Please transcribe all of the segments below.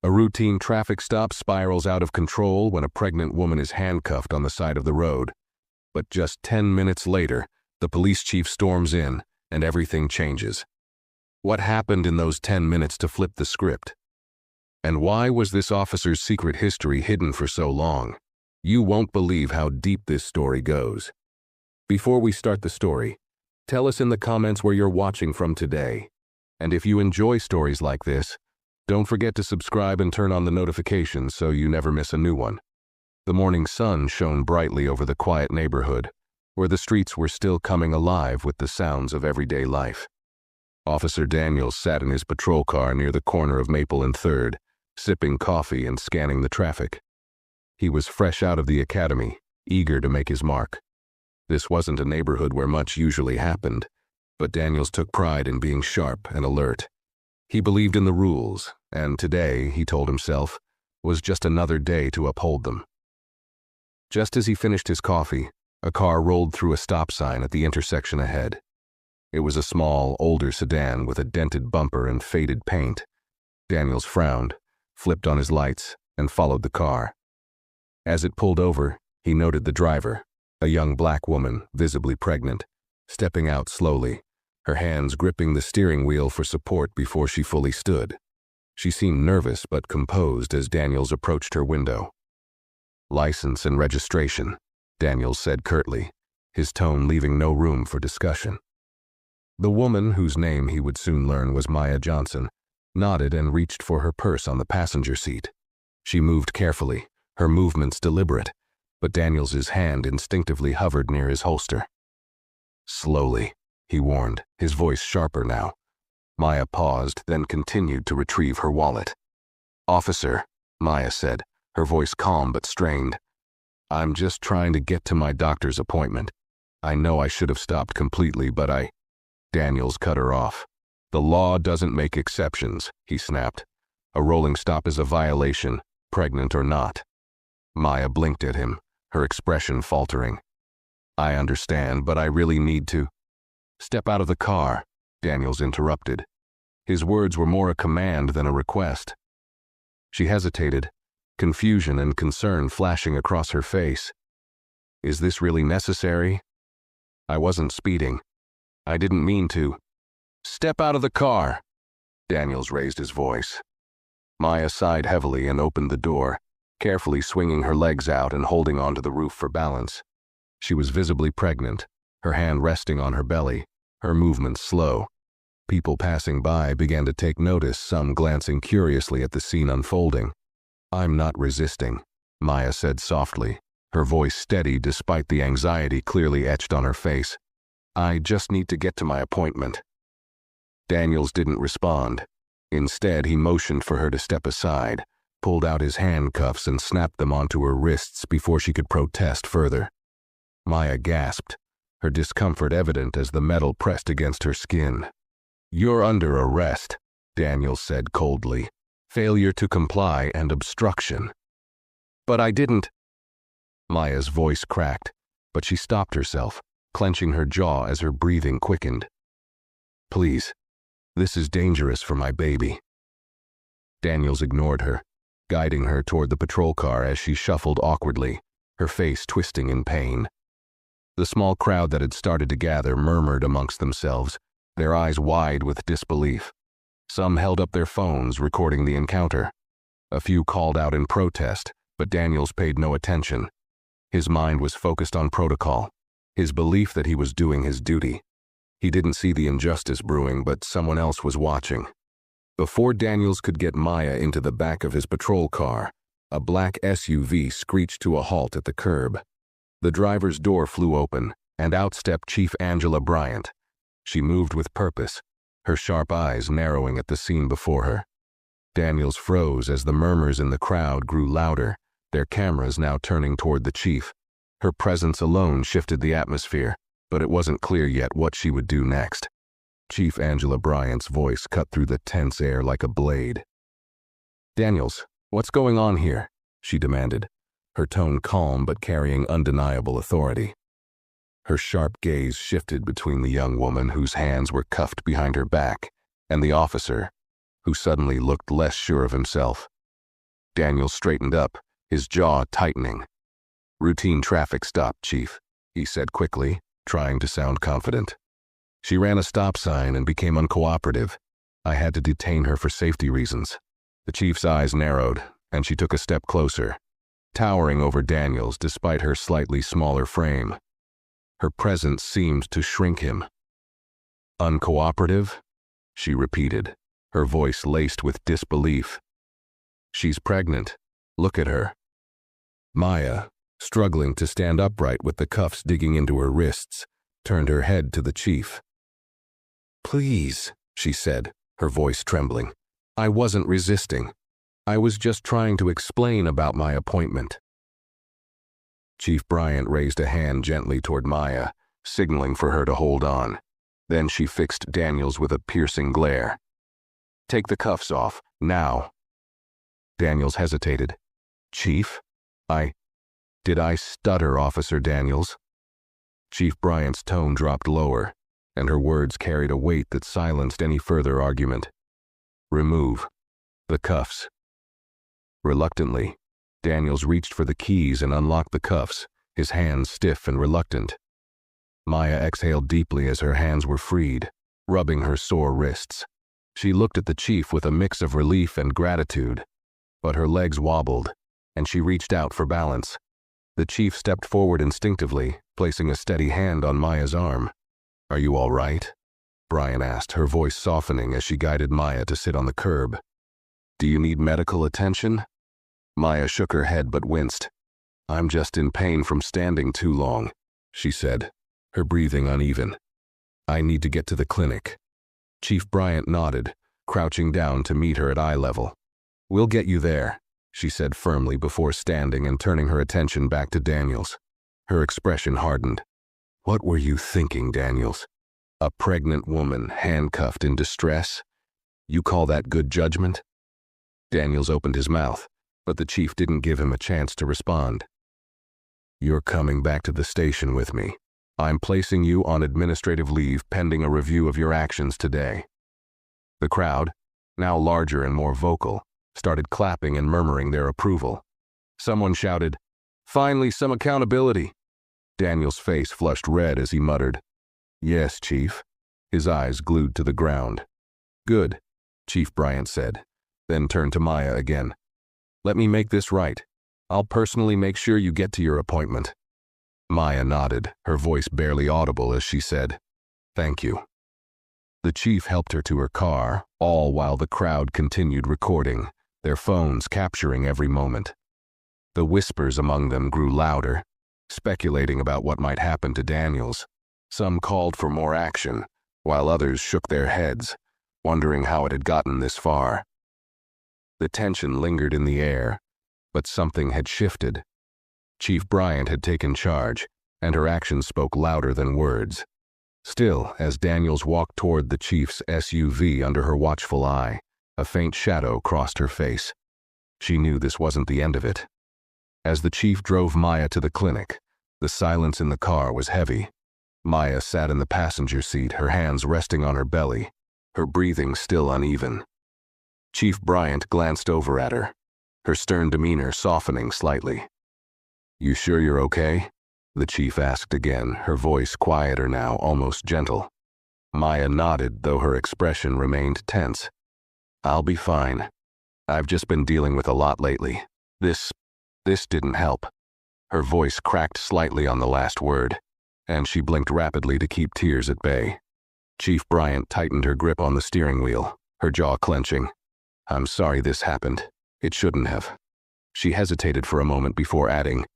A routine traffic stop spirals out of control when a pregnant woman is handcuffed on the side of the road. But just 10 minutes later, the police chief storms in, and everything changes. What happened in those 10 minutes to flip the script? And why was this officer's secret history hidden for so long? You won't believe how deep this story goes. Before we start the story, tell us in the comments where you're watching from today. And if you enjoy stories like this, don't forget to subscribe and turn on the notifications so you never miss a new one. The morning sun shone brightly over the quiet neighborhood, where the streets were still coming alive with the sounds of everyday life. Officer Daniels sat in his patrol car near the corner of Maple and 3rd, sipping coffee and scanning the traffic. He was fresh out of the academy, eager to make his mark. This wasn't a neighborhood where much usually happened, but Daniels took pride in being sharp and alert. He believed in the rules, and today, he told himself, was just another day to uphold them. Just as he finished his coffee, a car rolled through a stop sign at the intersection ahead. It was a small, older sedan with a dented bumper and faded paint. Daniels frowned, flipped on his lights, and followed the car. As it pulled over, he noted the driver, a young black woman, visibly pregnant, stepping out slowly, her hands gripping the steering wheel for support before she fully stood. She seemed nervous but composed as Daniels approached her window. "License and registration," Daniels said curtly, his tone leaving no room for discussion. The woman, whose name he would soon learn was Maya Johnson, nodded and reached for her purse on the passenger seat. She moved carefully, her movements deliberate, but Daniels's hand instinctively hovered near his holster. "Slowly," he warned, his voice sharper now. Maya paused, then continued to retrieve her wallet. "Officer," Maya said, her voice calm but strained, "I'm just trying to get to my doctor's appointment. I know I should have stopped completely, but Daniels cut her off. "The law doesn't make exceptions," he snapped. "A rolling stop is a violation, pregnant or not." Maya blinked at him, her expression faltering. "I understand, but I really need to—" "Step out of the car," Daniels interrupted. His words were more a command than a request. She hesitated, confusion and concern flashing across her face. "Is this really necessary? I wasn't speeding. I didn't mean to." "Step out of the car!" Daniels raised his voice. Maya sighed heavily and opened the door, carefully swinging her legs out and holding onto the roof for balance. She was visibly pregnant, her hand resting on her belly, her movements slow. People passing by began to take notice, some glancing curiously at the scene unfolding. "I'm not resisting," Maya said softly, her voice steady despite the anxiety clearly etched on her face. "I just need to get to my appointment." Daniels didn't respond. Instead, he motioned for her to step aside, pulled out his handcuffs and snapped them onto her wrists before she could protest further. Maya gasped, her discomfort evident as the metal pressed against her skin. "You're under arrest," Daniels said coldly. "Failure to comply and obstruction." "But I didn't—" Maya's voice cracked, but she stopped herself, clenching her jaw as her breathing quickened. "Please, this is dangerous for my baby." Daniels ignored her, guiding her toward the patrol car as she shuffled awkwardly, her face twisting in pain. The small crowd that had started to gather murmured amongst themselves, their eyes wide with disbelief. Some held up their phones, recording the encounter. A few called out in protest, but Daniels paid no attention. His mind was focused on protocol, his belief that he was doing his duty. He didn't see the injustice brewing, but someone else was watching. Before Daniels could get Maya into the back of his patrol car, a black SUV screeched to a halt at the curb. The driver's door flew open, and out stepped Chief Angela Bryant. She moved with purpose, her sharp eyes narrowing at the scene before her. Daniels froze as the murmurs in the crowd grew louder, their cameras now turning toward the chief. Her presence alone shifted the atmosphere, but it wasn't clear yet what she would do next. Chief Angela Bryant's voice cut through the tense air like a blade. "Daniels, what's going on here?" she demanded, her tone calm but carrying undeniable authority. Her sharp gaze shifted between the young woman whose hands were cuffed behind her back and the officer, who suddenly looked less sure of himself. Daniels straightened up, his jaw tightening. "Routine traffic stop, Chief," he said quickly, trying to sound confident. "She ran a stop sign and became uncooperative. I had to detain her for safety reasons." The chief's eyes narrowed, and she took a step closer, towering over Daniels despite her slightly smaller frame. Her presence seemed to shrink him. "Uncooperative?" she repeated, her voice laced with disbelief. "She's pregnant. Look at her." Maya, struggling to stand upright with the cuffs digging into her wrists, turned her head to the chief. "Please," she said, her voice trembling. "I wasn't resisting. I was just trying to explain about my appointment." Chief Bryant raised a hand gently toward Maya, signaling for her to hold on. Then she fixed Daniels with a piercing glare. "Take the cuffs off, now." Daniels hesitated. "Chief? Did I stutter, Officer Daniels?" Chief Bryant's tone dropped lower, and her words carried a weight that silenced any further argument. "Remove the cuffs." Reluctantly, Daniels reached for the keys and unlocked the cuffs, his hands stiff and reluctant. Maya exhaled deeply as her hands were freed, rubbing her sore wrists. She looked at the chief with a mix of relief and gratitude, but her legs wobbled, and she reached out for balance. The chief stepped forward instinctively, placing a steady hand on Maya's arm. "Are you all right?" Brian asked, her voice softening as she guided Maya to sit on the curb. "Do you need medical attention?" Maya shook her head but winced. "I'm just in pain from standing too long," she said, her breathing uneven. "I need to get to the clinic." Chief Bryant nodded, crouching down to meet her at eye level. "We'll get you there," she said firmly before standing and turning her attention back to Daniels. Her expression hardened. "What were you thinking, Daniels? A pregnant woman handcuffed in distress? You call that good judgment?" Daniels opened his mouth, but the chief didn't give him a chance to respond. "You're coming back to the station with me. I'm placing you on administrative leave pending a review of your actions today." The crowd, now larger and more vocal, started clapping and murmuring their approval. Someone shouted, "Finally, some accountability." Daniel's face flushed red as he muttered, "Yes, Chief," his eyes glued to the ground. "Good," Chief Bryant said, then turned to Maya again. "Let me make this right. I'll personally make sure you get to your appointment." Maya nodded, her voice barely audible as she said, "Thank you." The chief helped her to her car, all while the crowd continued recording, their phones capturing every moment. The whispers among them grew louder, speculating about what might happen to Daniels. Some called for more action, while others shook their heads, wondering how it had gotten this far. The tension lingered in the air, but something had shifted. Chief Bryant had taken charge, and her actions spoke louder than words. Still, as Daniels walked toward the chief's SUV under her watchful eye, a faint shadow crossed her face. She knew this wasn't the end of it. As the chief drove Maya to the clinic, the silence in the car was heavy. Maya sat in the passenger seat, her hands resting on her belly, her breathing still uneven. Chief Bryant glanced over at her, her stern demeanor softening slightly. "You sure you're okay?" the chief asked again, her voice quieter now, almost gentle. Maya nodded, though her expression remained tense. "I'll be fine. I've just been dealing with a lot lately. This didn't help." Her voice cracked slightly on the last word, and she blinked rapidly to keep tears at bay. Chief Bryant tightened her grip on the steering wheel, her jaw clenching. "I'm sorry this happened. It shouldn't have." She hesitated for a moment before adding,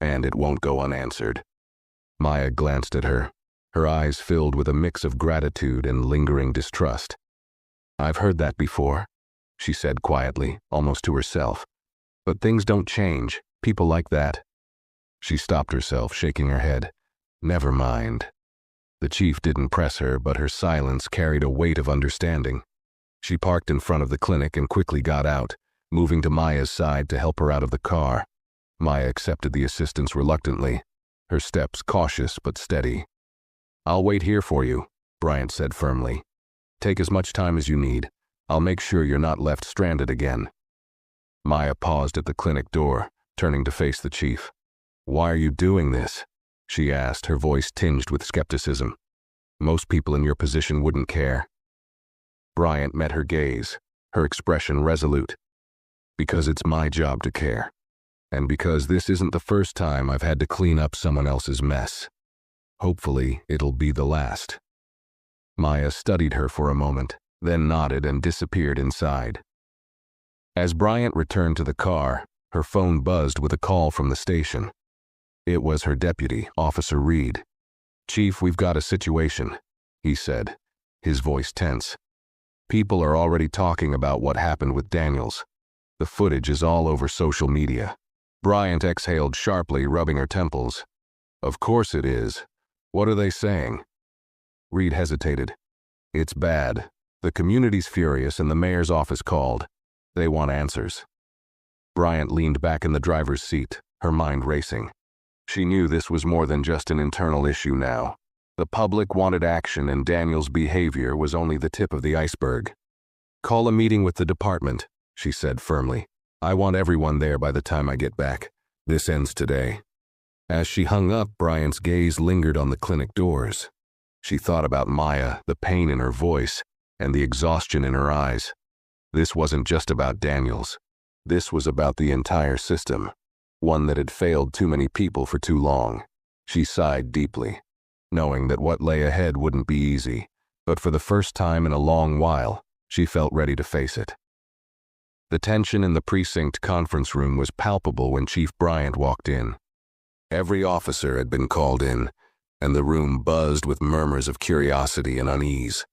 "And it won't go unanswered." Maya glanced at her, her eyes filled with a mix of gratitude and lingering distrust. "I've heard that before," she said quietly, almost to herself. "But things don't change. People like that." She stopped herself, shaking her head. "Never mind." The chief didn't press her, but her silence carried a weight of understanding. She parked in front of the clinic and quickly got out, moving to Maya's side to help her out of the car. Maya accepted the assistance reluctantly, her steps cautious but steady. "I'll wait here for you," Bryant said firmly. "Take as much time as you need. I'll make sure you're not left stranded again." Maya paused at the clinic door, turning to face the chief. "Why are you doing this?" she asked, her voice tinged with skepticism. "Most people in your position wouldn't care." Bryant met her gaze, her expression resolute. "Because it's my job to care. And because this isn't the first time I've had to clean up someone else's mess. Hopefully, it'll be the last." Maya studied her for a moment, then nodded and disappeared inside. As Bryant returned to the car, her phone buzzed with a call from the station. It was her deputy, Officer Reed. "Chief, we've got a situation," he said, his voice tense. "People are already talking about what happened with Daniels. The footage is all over social media." Bryant exhaled sharply, rubbing her temples. "Of course it is. What are they saying?" Reed hesitated. "It's bad. The community's furious and the mayor's office called. They want answers." Bryant leaned back in the driver's seat, her mind racing. She knew this was more than just an internal issue now. The public wanted action, and Daniel's behavior was only the tip of the iceberg. "Call a meeting with the department," she said firmly. "I want everyone there by the time I get back. This ends today." As she hung up, Bryant's gaze lingered on the clinic doors. She thought about Maya, the pain in her voice, and the exhaustion in her eyes. This wasn't just about Daniels. This was about the entire system, one that had failed too many people for too long. She sighed deeply, knowing that what lay ahead wouldn't be easy, but for the first time in a long while, she felt ready to face it. The tension in the precinct conference room was palpable when Chief Bryant walked in. Every officer had been called in, and the room buzzed with murmurs of curiosity and unease.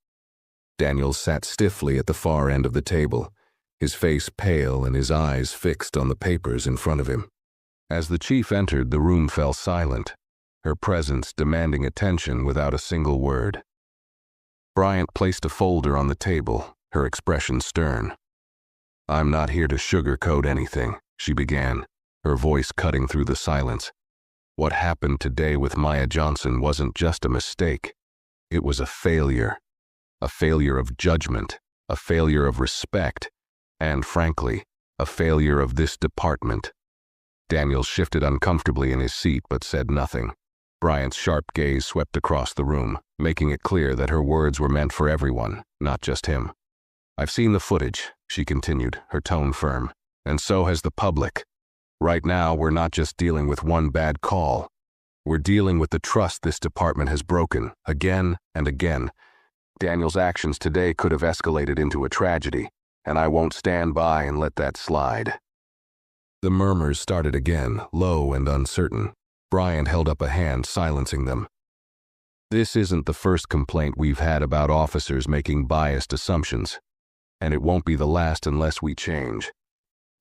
Daniels sat stiffly at the far end of the table, his face pale and his eyes fixed on the papers in front of him. As the chief entered, the room fell silent, her presence demanding attention without a single word. Bryant placed a folder on the table, her expression stern. "I'm not here to sugarcoat anything," she began, her voice cutting through the silence. "What happened today with Maya Johnson wasn't just a mistake. It was a failure of judgment, a failure of respect, and, frankly, a failure of this department." Daniels shifted uncomfortably in his seat but said nothing. Bryant's sharp gaze swept across the room, making it clear that her words were meant for everyone, not just him. "I've seen the footage," she continued, her tone firm, "and so has the public. Right now, we're not just dealing with one bad call. We're dealing with the trust this department has broken, again and again. Daniel's actions today could have escalated into a tragedy, and I won't stand by and let that slide." The murmurs started again, low and uncertain. Bryant held up a hand, silencing them. "This isn't the first complaint we've had about officers making biased assumptions, and it won't be the last unless we change.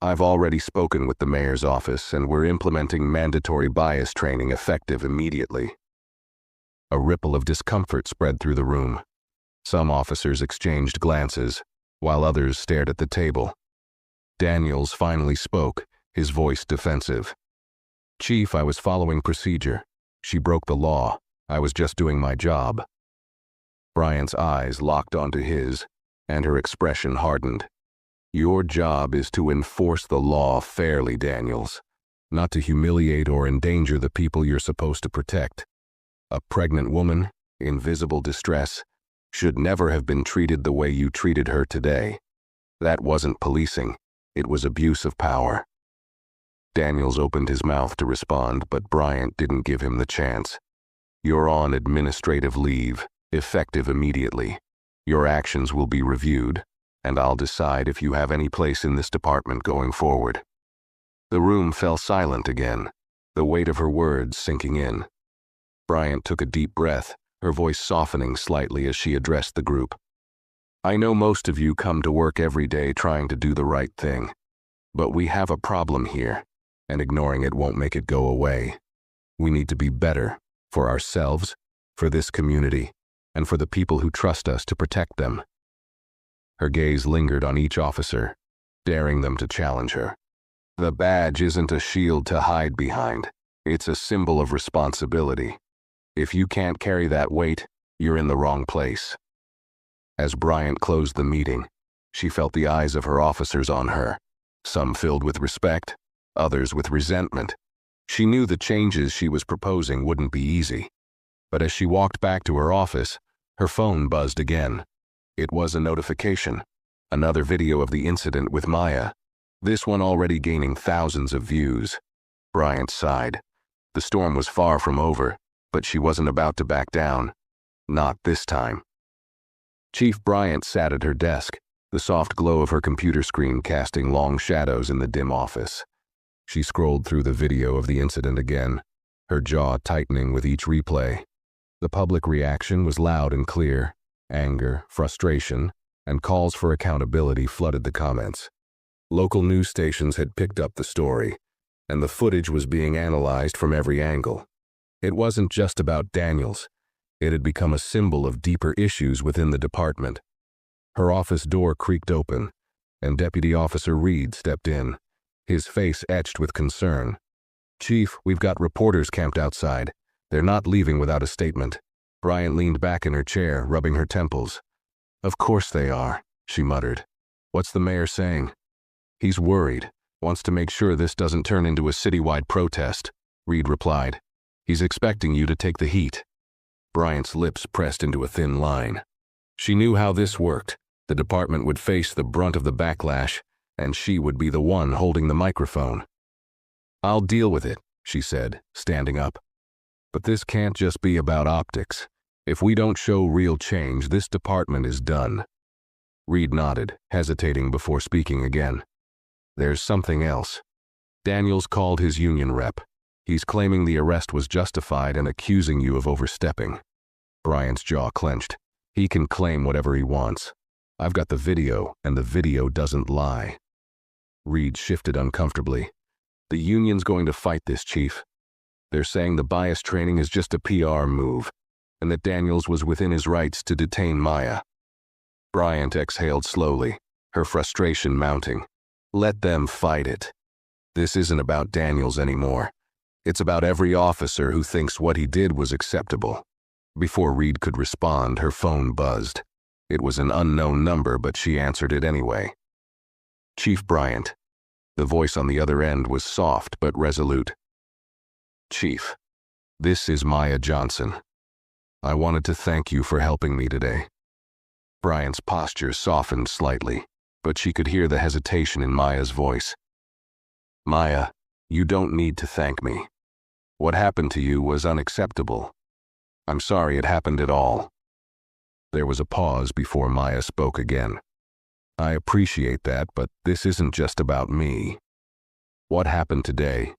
I've already spoken with the mayor's office, and we're implementing mandatory bias training effective immediately." A ripple of discomfort spread through the room. Some officers exchanged glances, while others stared at the table. Daniels finally spoke, his voice defensive. "Chief, I was following procedure. She broke the law. I was just doing my job." Bryant's eyes locked onto his, and her expression hardened. "Your job is to enforce the law fairly, Daniels, not to humiliate or endanger the people you're supposed to protect. A pregnant woman, in visible distress, should never have been treated the way you treated her today. That wasn't policing. It was abuse of power." Daniels opened his mouth to respond, but Bryant didn't give him the chance. "You're on administrative leave, effective immediately. Your actions will be reviewed, and I'll decide if you have any place in this department going forward." The room fell silent again, the weight of her words sinking in. Bryant took a deep breath, her voice softening slightly as she addressed the group. "I know most of you come to work every day trying to do the right thing, but we have a problem here, and ignoring it won't make it go away. We need to be better, for ourselves, for this community, and for the people who trust us to protect them." Her gaze lingered on each officer, daring them to challenge her. "The badge isn't a shield to hide behind. It's a symbol of responsibility. If you can't carry that weight, you're in the wrong place." As Bryant closed the meeting, she felt the eyes of her officers on her, some filled with respect, others with resentment. She knew the changes she was proposing wouldn't be easy. But as she walked back to her office, her phone buzzed again. It was a notification. Another video of the incident with Maya. This one already gaining thousands of views. Bryant sighed. The storm was far from over, but she wasn't about to back down. Not this time. Chief Bryant sat at her desk, the soft glow of her computer screen casting long shadows in the dim office. She scrolled through the video of the incident again, her jaw tightening with each replay. The public reaction was loud and clear. Anger, frustration, and calls for accountability flooded the comments. Local news stations had picked up the story, and the footage was being analyzed from every angle. It wasn't just about Daniels. It had become a symbol of deeper issues within the department. Her office door creaked open, and Deputy Officer Reed stepped in, his face etched with concern. "Chief, we've got reporters camped outside. They're not leaving without a statement." Bryant leaned back in her chair, rubbing her temples. "Of course they are," she muttered. "What's the mayor saying?" "He's worried, wants to make sure this doesn't turn into a citywide protest," Reed replied. "He's expecting you to take the heat." Bryant's lips pressed into a thin line. She knew how this worked. The department would face the brunt of the backlash, and she would be the one holding the microphone. "I'll deal with it," she said, standing up. "But this can't just be about optics. If we don't show real change, this department is done." Reed nodded, hesitating before speaking again. "There's something else. Daniels called his union rep. He's claiming the arrest was justified and accusing you of overstepping." Bryant's jaw clenched. "He can claim whatever he wants. I've got the video, and the video doesn't lie." Reed shifted uncomfortably. "The union's going to fight this, Chief. They're saying the bias training is just a PR move, and that Daniels was within his rights to detain Maya." Bryant exhaled slowly, her frustration mounting. "Let them fight it. This isn't about Daniels anymore. It's about every officer who thinks what he did was acceptable." Before Reed could respond, her phone buzzed. It was an unknown number, but she answered it anyway. "Chief Bryant." The voice on the other end was soft but resolute. "Chief, this is Maya Johnson. I wanted to thank you for helping me today." Bryant's posture softened slightly, but she could hear the hesitation in Maya's voice. "Maya, you don't need to thank me. What happened to you was unacceptable. I'm sorry it happened at all." There was a pause before Maya spoke again. "I appreciate that, but this isn't just about me. What happened today?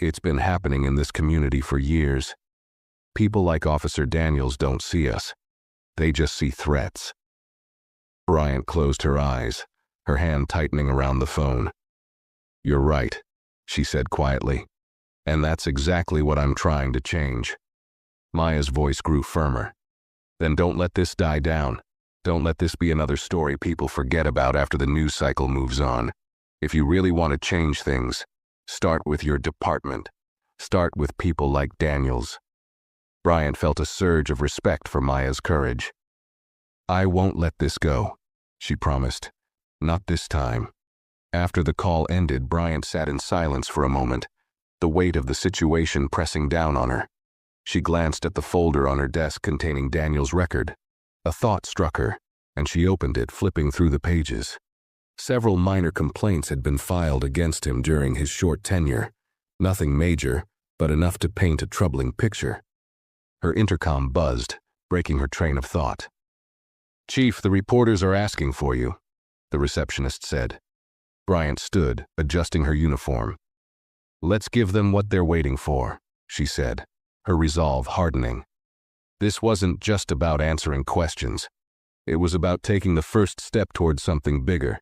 It's been happening in this community for years. People like Officer Daniels don't see us. They just see threats." Bryant closed her eyes, her hand tightening around the phone. "You're right," she said quietly. "And that's exactly what I'm trying to change." Maya's voice grew firmer. "Then don't let this die down. Don't let this be another story people forget about after the news cycle moves on. If you really want to change things, start with your department. Start with people like Daniels." Bryant felt a surge of respect for Maya's courage. "I won't let this go," she promised. "Not this time." After the call ended, Bryant sat in silence for a moment, the weight of the situation pressing down on her. She glanced at the folder on her desk containing Daniel's record. A thought struck her, and she opened it, flipping through the pages. Several minor complaints had been filed against him during his short tenure. Nothing major, but enough to paint a troubling picture. Her intercom buzzed, breaking her train of thought. "Chief, the reporters are asking for you," the receptionist said. Bryant stood, adjusting her uniform. "Let's give them what they're waiting for," she said, her resolve hardening. This wasn't just about answering questions. It was about taking the first step towards something bigger.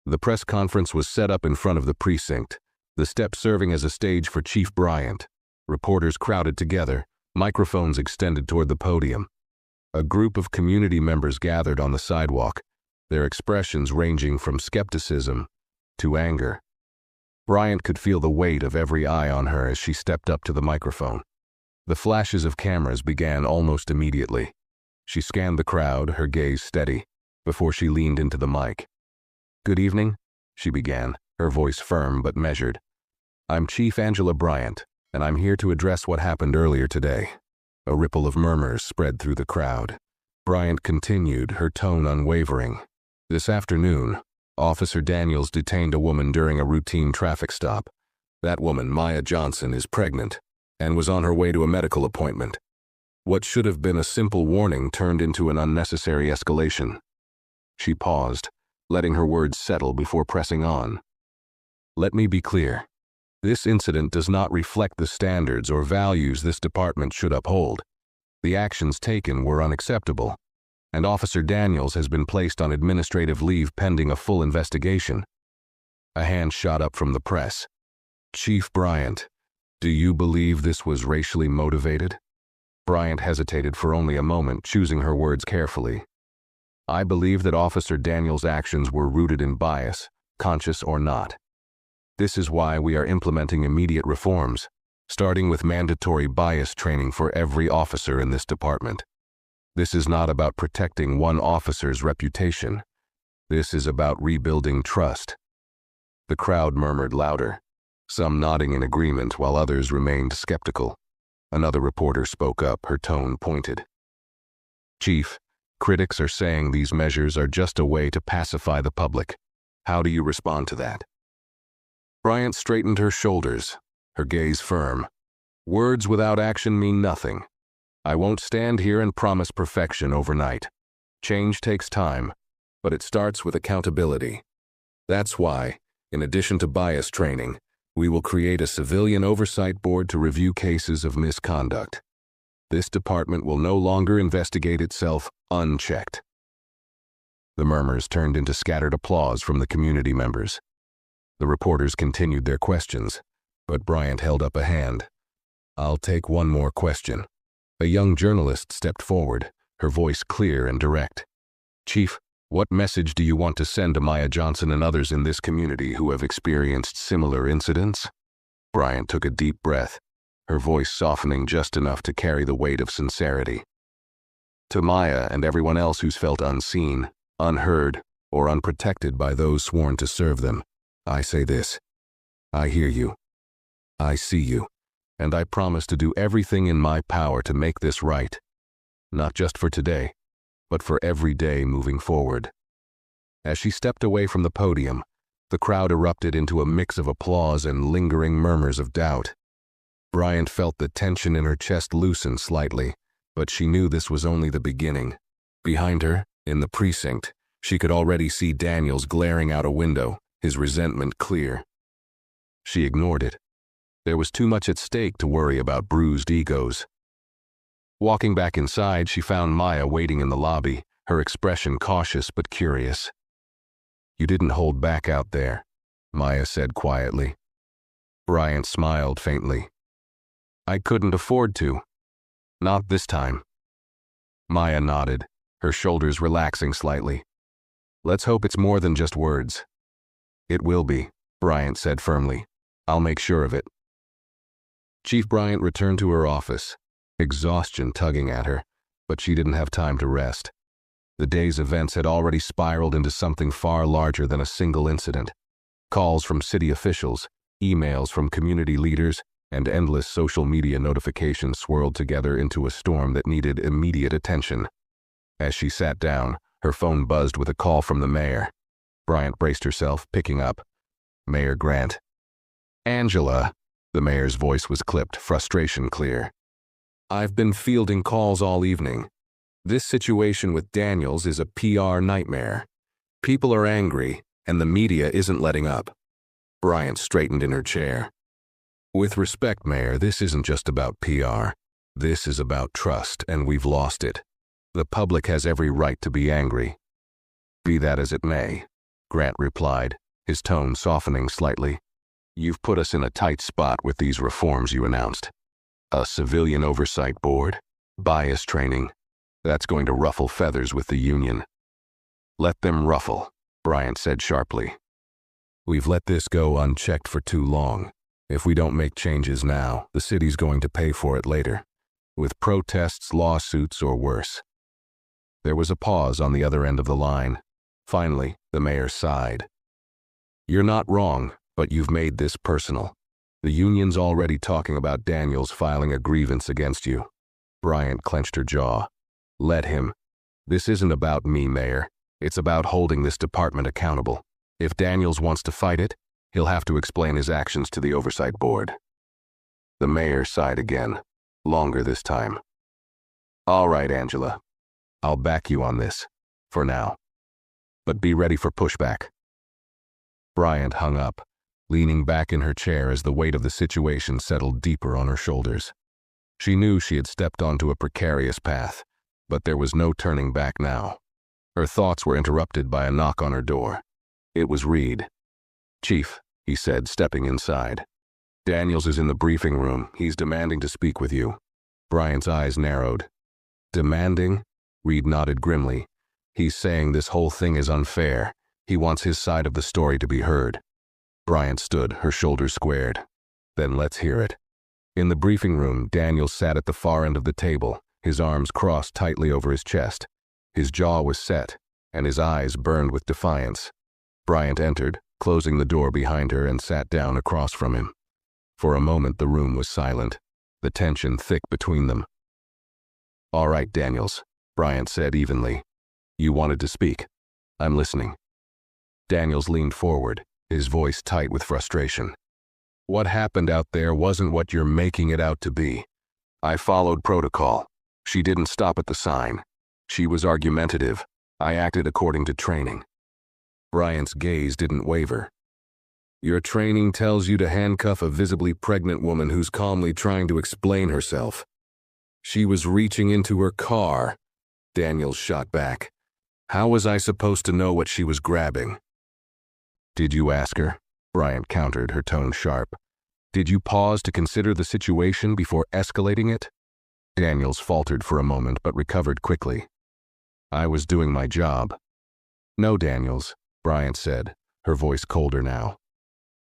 The press conference was set up in front of the precinct, the step serving as a stage for Chief Bryant. Reporters crowded together, microphones extended toward the podium. A group of community members gathered on the sidewalk, their expressions ranging from skepticism to anger. Bryant could feel the weight of every eye on her as she stepped up to the microphone. The flashes of cameras began almost immediately. She scanned the crowd, her gaze steady, before she leaned into the mic. "Good evening," she began, her voice firm but measured. "I'm Chief Angela Bryant, and I'm here to address what happened earlier today." A ripple of murmurs spread through the crowd. Bryant continued, her tone unwavering. "This afternoon, Officer Daniels detained a woman during a routine traffic stop. That woman, Maya Johnson, is pregnant and was on her way to a medical appointment. What should have been a simple warning turned into an unnecessary escalation." She paused, letting her words settle before pressing on. "Let me be clear. This incident does not reflect the standards or values this department should uphold. The actions taken were unacceptable, and Officer Daniels has been placed on administrative leave pending a full investigation." A hand shot up from the press. "Chief Bryant, do you believe this was racially motivated?" Bryant hesitated for only a moment, choosing her words carefully. "I believe that Officer Daniels' actions were rooted in bias, conscious or not. This is why we are implementing immediate reforms, starting with mandatory bias training for every officer in this department. This is not about protecting one officer's reputation. This is about rebuilding trust." The crowd murmured louder, some nodding in agreement while others remained skeptical. Another reporter spoke up, her tone pointed. "Chief, critics are saying these measures are just a way to pacify the public. How do you respond to that?" Bryant straightened her shoulders, her gaze firm. "Words without action mean nothing. I won't stand here and promise perfection overnight. Change takes time, but it starts with accountability. That's why, in addition to bias training, we will create a civilian oversight board to review cases of misconduct. This department will no longer investigate itself unchecked." The murmurs turned into scattered applause from the community members. The reporters continued their questions, but Bryant held up a hand. "I'll take one more question." A young journalist stepped forward, her voice clear and direct. "Chief, what message do you want to send to Maya Johnson and others in this community who have experienced similar incidents?" Bryant took a deep breath, her voice softening just enough to carry the weight of sincerity. "To Maya and everyone else who's felt unseen, unheard, or unprotected by those sworn to serve them, I say this: I hear you. I see you. And I promise to do everything in my power to make this right. Not just for today, but for every day moving forward." As she stepped away from the podium, the crowd erupted into a mix of applause and lingering murmurs of doubt. Bryant felt the tension in her chest loosen slightly, but she knew this was only the beginning. Behind her, in the precinct, she could already see Daniels glaring out a window, his resentment clear. She ignored it. There was too much at stake to worry about bruised egos. Walking back inside, she found Maya waiting in the lobby, her expression cautious but curious. "You didn't hold back out there," Maya said quietly. Bryant smiled faintly. "I couldn't afford to. Not this time." Maya nodded, her shoulders relaxing slightly. "Let's hope it's more than just words." "It will be," Bryant said firmly. "I'll make sure of it." Chief Bryant returned to her office, exhaustion tugging at her, but she didn't have time to rest. The day's events had already spiraled into something far larger than a single incident. Calls from city officials, emails from community leaders, and endless social media notifications swirled together into a storm that needed immediate attention. As she sat down, her phone buzzed with a call from the mayor. Bryant braced herself, picking up. "Mayor Grant." "Angela," the mayor's voice was clipped, frustration clear. "I've been fielding calls all evening. This situation with Daniels is a PR nightmare. People are angry, and the media isn't letting up." Bryant straightened in her chair. "With respect, Mayor, this isn't just about PR. This is about trust, and we've lost it. The public has every right to be angry." "Be that as it may," Grant replied, his tone softening slightly. "You've put us in a tight spot with these reforms you announced. A civilian oversight board, bias training. That's going to ruffle feathers with the union." "Let them ruffle," Bryant said sharply. "We've let this go unchecked for too long. If we don't make changes now, the city's going to pay for it later, with protests, lawsuits, or worse." There was a pause on the other end of the line. Finally, the mayor sighed. You're not wrong, but you've made this personal. The union's already talking about Daniels filing a grievance against you. Bryant clenched her jaw. Let him. This isn't about me, Mayor. It's about holding this department accountable. If Daniels wants to fight it, he'll have to explain his actions to the oversight board. The mayor sighed again, longer this time. All right, Angela. I'll back you on this, for now. But be ready for pushback. Bryant hung up, leaning back in her chair as the weight of the situation settled deeper on her shoulders. She knew she had stepped onto a precarious path, but there was no turning back now. Her thoughts were interrupted by a knock on her door. It was Reed. Chief, he said, stepping inside. Daniels is in the briefing room. He's demanding to speak with you. Bryant's eyes narrowed. Demanding? Reed nodded grimly. He's saying this whole thing is unfair. He wants his side of the story to be heard. Bryant stood, her shoulders squared. Then let's hear it. In the briefing room, Daniels sat at the far end of the table, his arms crossed tightly over his chest. His jaw was set, and his eyes burned with defiance. Bryant entered, closing the door behind her, and sat down across from him. For a moment the room was silent, the tension thick between them. All right, Daniels, Bryant said evenly. You wanted to speak. I'm listening. Daniels leaned forward, his voice tight with frustration. What happened out there wasn't what you're making it out to be. I followed protocol. She didn't stop at the sign. She was argumentative. I acted according to training. Bryant's gaze didn't waver. Your training tells you to handcuff a visibly pregnant woman who's calmly trying to explain herself. She was reaching into her car. Daniels shot back. How was I supposed to know what she was grabbing? Did you ask her? Bryant countered, her tone sharp. Did you pause to consider the situation before escalating it? Daniels faltered for a moment but recovered quickly. I was doing my job. No, Daniels, Bryant said, her voice colder now.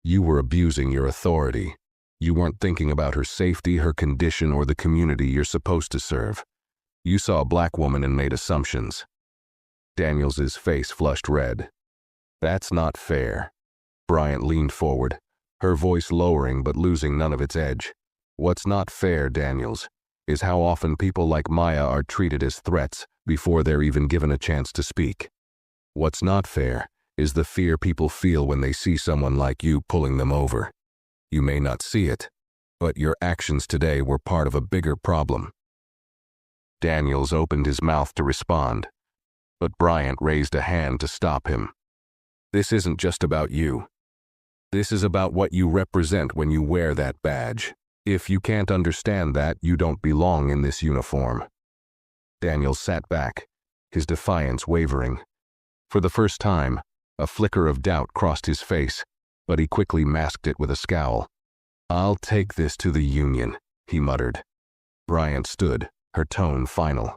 You were abusing your authority. You weren't thinking about her safety, her condition, or the community you're supposed to serve. You saw a black woman and made assumptions. Daniels's face flushed red. That's not fair. Bryant leaned forward, her voice lowering but losing none of its edge. What's not fair, Daniels, is how often people like Maya are treated as threats before they're even given a chance to speak. What's not fair is the fear people feel when they see someone like you pulling them over. You may not see it, but your actions today were part of a bigger problem. Daniels opened his mouth to respond, but Bryant raised a hand to stop him. This isn't just about you. This is about what you represent when you wear that badge. If you can't understand that, you don't belong in this uniform. Daniels sat back, his defiance wavering. For the first time, a flicker of doubt crossed his face, but he quickly masked it with a scowl. I'll take this to the union, he muttered. Bryant stood, her tone final.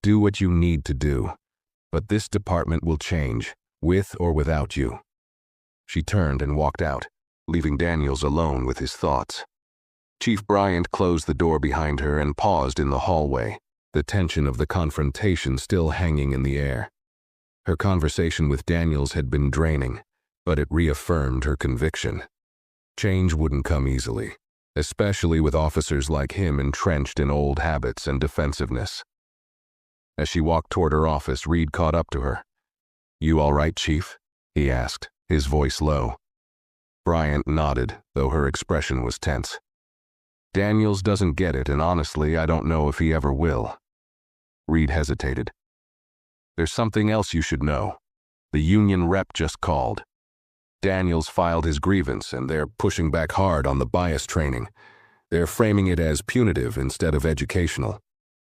Do what you need to do, but this department will change, with or without you. She turned and walked out, leaving Daniels alone with his thoughts. Chief Bryant closed the door behind her and paused in the hallway, the tension of the confrontation still hanging in the air. Her conversation with Daniels had been draining, but it reaffirmed her conviction. Change wouldn't come easily, especially with officers like him entrenched in old habits and defensiveness. As she walked toward her office, Reed caught up to her. You all right, Chief? He asked, his voice low. Bryant nodded, though her expression was tense. Daniels doesn't get it, and honestly, I don't know if he ever will. Reed hesitated. There's something else you should know. The union rep just called. Daniels filed his grievance, and they're pushing back hard on the bias training. They're framing it as punitive instead of educational.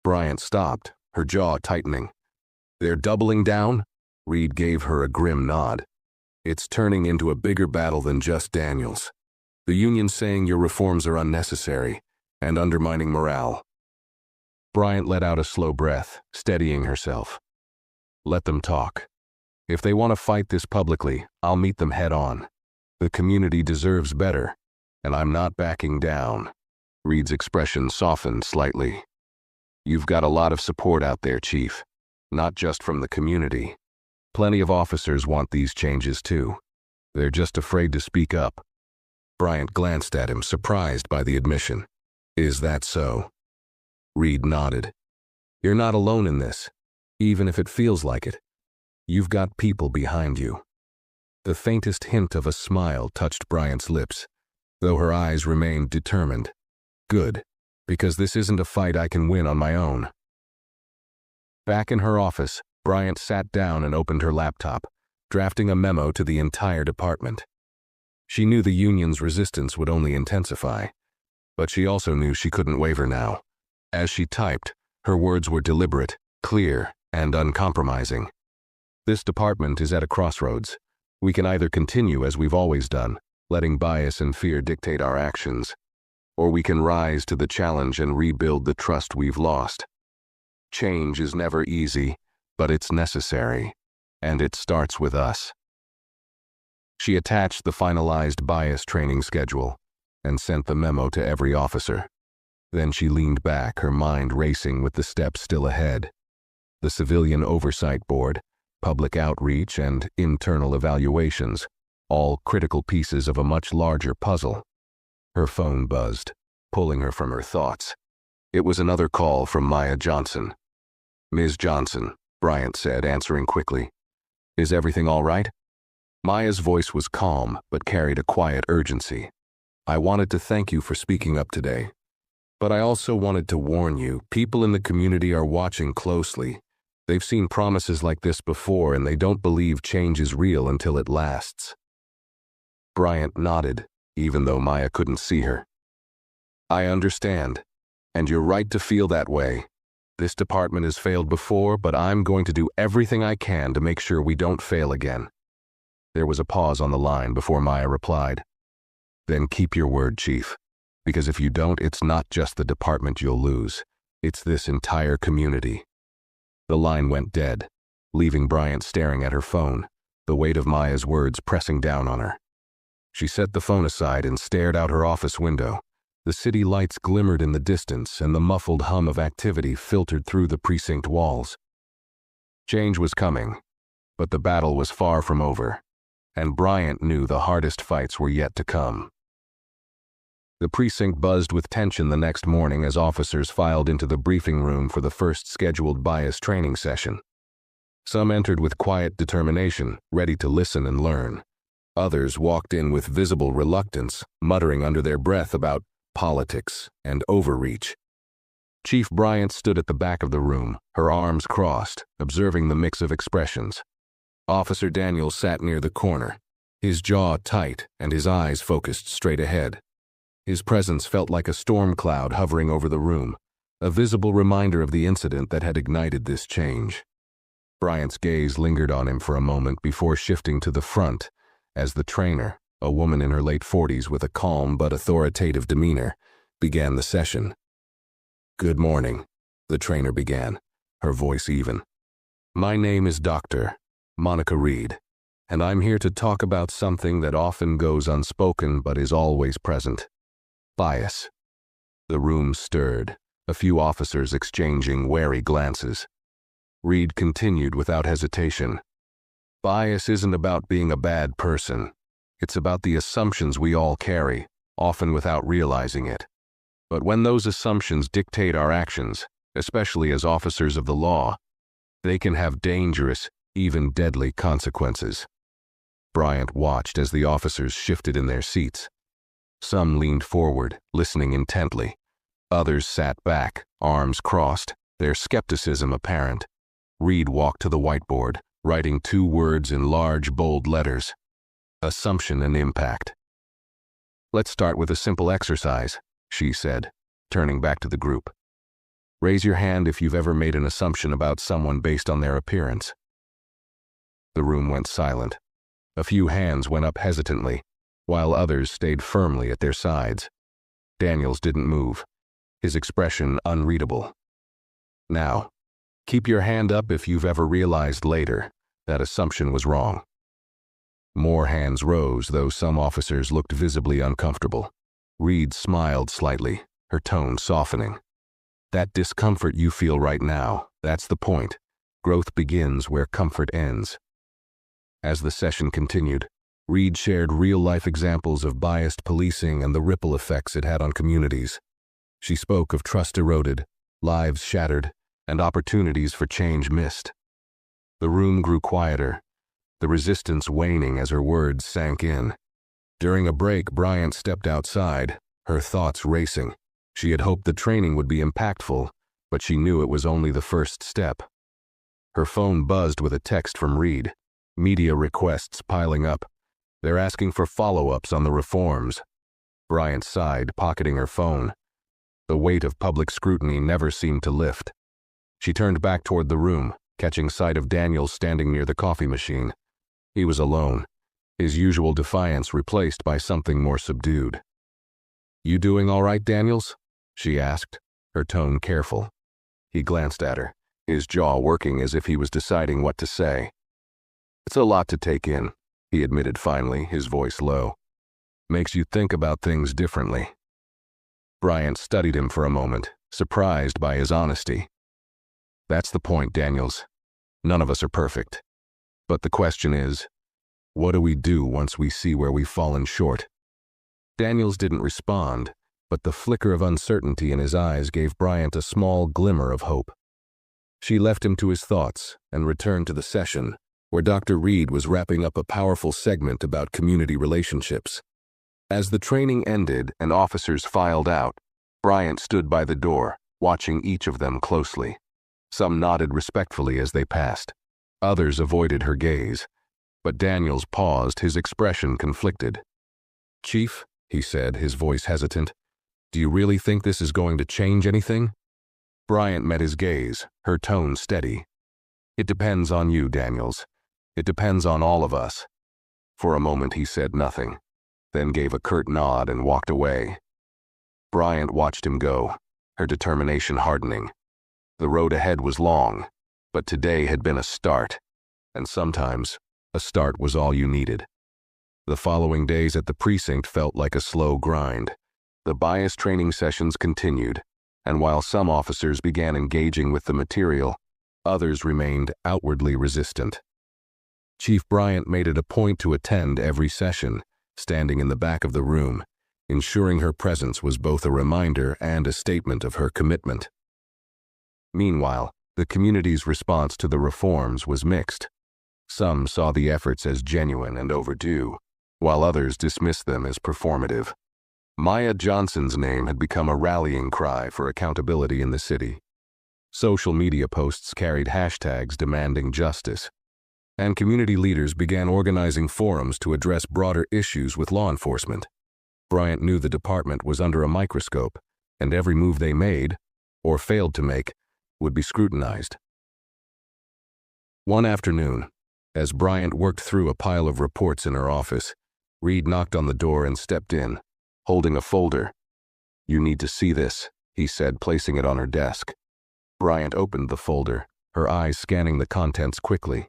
Bryant stopped, her jaw tightening. They're doubling down? Reed gave her a grim nod. It's turning into a bigger battle than just Daniels. The union's saying your reforms are unnecessary and undermining morale. Bryant let out a slow breath, steadying herself. Let them talk. If they want to fight this publicly, I'll meet them head on. The community deserves better, and I'm not backing down. Reed's expression softened slightly. You've got a lot of support out there, Chief, not just from the community. Plenty of officers want these changes too. They're just afraid to speak up. Bryant glanced at him, surprised by the admission. Is that so? Reed nodded. You're not alone in this, even if it feels like it. You've got people behind you. The faintest hint of a smile touched Bryant's lips, though her eyes remained determined. Good, because this isn't a fight I can win on my own. Back in her office, Bryant sat down and opened her laptop, drafting a memo to the entire department. She knew the union's resistance would only intensify, but she also knew she couldn't waver now. As she typed, her words were deliberate, clear, and uncompromising. This department is at a crossroads. We can either continue as we've always done, letting bias and fear dictate our actions, or we can rise to the challenge and rebuild the trust we've lost. Change is never easy, but it's necessary, and it starts with us. She attached the finalized bias training schedule and sent the memo to every officer. Then she leaned back, her mind racing with the steps still ahead. The Civilian Oversight Board, public outreach, and internal evaluations, all critical pieces of a much larger puzzle. Her phone buzzed, pulling her from her thoughts. It was another call from Maya Johnson. Ms. Johnson, Bryant said, answering quickly. Is everything all right? Maya's voice was calm, but carried a quiet urgency. I wanted to thank you for speaking up today. But I also wanted to warn you, people in the community are watching closely. They've seen promises like this before, and they don't believe change is real until it lasts. Bryant nodded, even though Maya couldn't see her. I understand, and you're right to feel that way. This department has failed before, but I'm going to do everything I can to make sure we don't fail again. There was a pause on the line before Maya replied. Then keep your word, Chief, because if you don't, it's not just the department you'll lose. It's this entire community. The line went dead, leaving Bryant staring at her phone, the weight of Maya's words pressing down on her. She set the phone aside and stared out her office window. The city lights glimmered in the distance, and the muffled hum of activity filtered through the precinct walls. Change was coming, but the battle was far from over, and Bryant knew the hardest fights were yet to come. The precinct buzzed with tension the next morning as officers filed into the briefing room for the first scheduled bias training session. Some entered with quiet determination, ready to listen and learn. Others walked in with visible reluctance, muttering under their breath about politics and overreach. Chief Bryant stood at the back of the room, her arms crossed, observing the mix of expressions. Officer Daniels sat near the corner, his jaw tight and his eyes focused straight ahead. His presence felt like a storm cloud hovering over the room, a visible reminder of the incident that had ignited this change. Bryant's gaze lingered on him for a moment before shifting to the front, as the trainer, a woman in her late 40s with a calm but authoritative demeanor, began the session. Good morning, the trainer began, her voice even. My name is Dr. Monica Reed, and I'm here to talk about something that often goes unspoken but is always present. Bias. The room stirred, a few officers exchanging wary glances. Reed continued without hesitation. Bias isn't about being a bad person. It's about the assumptions we all carry, often without realizing it. But when those assumptions dictate our actions, especially as officers of the law, they can have dangerous, even deadly consequences. Bryant watched as the officers shifted in their seats. Some leaned forward, listening intently. Others sat back, arms crossed, their skepticism apparent. Reed walked to the whiteboard, writing 2 words in large, bold letters. Assumption and impact. Let's start with a simple exercise, she said, turning back to the group. Raise your hand if you've ever made an assumption about someone based on their appearance. The room went silent. A few hands went up hesitantly, while others stayed firmly at their sides. Daniels didn't move, his expression unreadable. Now, keep your hand up if you've ever realized later that assumption was wrong. More hands rose, though some officers looked visibly uncomfortable. Reed smiled slightly, her tone softening. That discomfort you feel right now, that's the point. Growth begins where comfort ends. As the session continued, Reed shared real-life examples of biased policing and the ripple effects it had on communities. She spoke of trust eroded, lives shattered, and opportunities for change missed. The room grew quieter, the resistance waning as her words sank in. During a break, Bryant stepped outside, her thoughts racing. She had hoped the training would be impactful, but she knew it was only the first step. Her phone buzzed with a text from Reed. Media requests piling up. They're asking for follow-ups on the reforms. Bryant sighed, pocketing her phone. The weight of public scrutiny never seemed to lift. She turned back toward the room, catching sight of Daniels standing near the coffee machine. He was alone, his usual defiance replaced by something more subdued. "You doing all right, Daniels?" she asked, her tone careful. He glanced at her, his jaw working as if he was deciding what to say. "It's a lot to take in," he admitted finally, his voice low. "Makes you think about things differently." Bryant studied him for a moment, surprised by his honesty. "That's the point, Daniels. None of us are perfect. But the question is, what do we do once we see where we've fallen short?" Daniels didn't respond, but the flicker of uncertainty in his eyes gave Bryant a small glimmer of hope. She left him to his thoughts and returned to the session, where Dr. Reed was wrapping up a powerful segment about community relationships. As the training ended and officers filed out, Bryant stood by the door, watching each of them closely. Some nodded respectfully as they passed. Others avoided her gaze. But Daniels paused, his expression conflicted. "Chief," he said, his voice hesitant, "do you really think this is going to change anything?" Bryant met his gaze, her tone steady. "It depends on you, Daniels. It depends on all of us." For a moment he said nothing, then gave a curt nod and walked away. Bryant watched him go, her determination hardening. The road ahead was long, but today had been a start, and sometimes a start was all you needed. The following days at the precinct felt like a slow grind. The bias training sessions continued, and while some officers began engaging with the material, others remained outwardly resistant. Chief Bryant made it a point to attend every session, standing in the back of the room, ensuring her presence was both a reminder and a statement of her commitment. Meanwhile, the community's response to the reforms was mixed. Some saw the efforts as genuine and overdue, while others dismissed them as performative. Maya Johnson's name had become a rallying cry for accountability in the city. Social media posts carried hashtags demanding justice, and community leaders began organizing forums to address broader issues with law enforcement. Bryant knew the department was under a microscope, and every move they made, or failed to make, would be scrutinized. One afternoon, as Bryant worked through a pile of reports in her office, Reed knocked on the door and stepped in, holding a folder. "You need to see this," he said, placing it on her desk. Bryant opened the folder, her eyes scanning the contents quickly.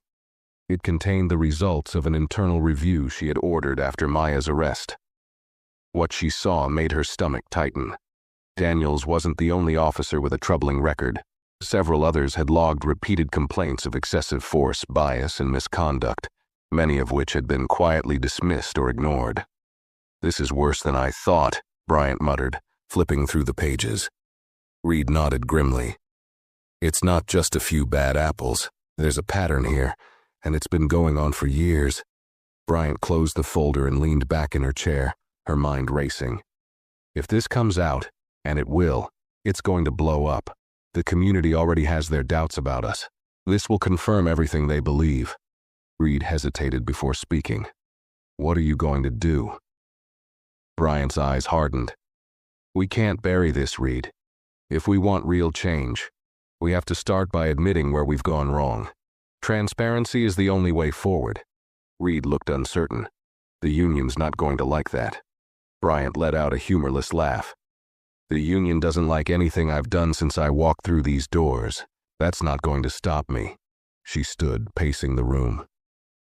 It contained the results of an internal review she had ordered after Maya's arrest. What she saw made her stomach tighten. Daniels wasn't the only officer with a troubling record. Several others had logged repeated complaints of excessive force, bias, and misconduct, many of which had been quietly dismissed or ignored. "This is worse than I thought," Bryant muttered, flipping through the pages. Reed nodded grimly. "It's not just a few bad apples. There's a pattern here, and it's been going on for years." Bryant closed the folder and leaned back in her chair, her mind racing. "If this comes out, and it will, it's going to blow up. The community already has their doubts about us. This will confirm everything they believe." Reed hesitated before speaking. "What are you going to do?" Bryant's eyes hardened. "We can't bury this, Reed. If we want real change, we have to start by admitting where we've gone wrong. Transparency is the only way forward." Reed looked uncertain. "The union's not going to like that." Bryant let out a humorless laugh. "The union doesn't like anything I've done since I walked through these doors. That's not going to stop me." She stood, pacing the room.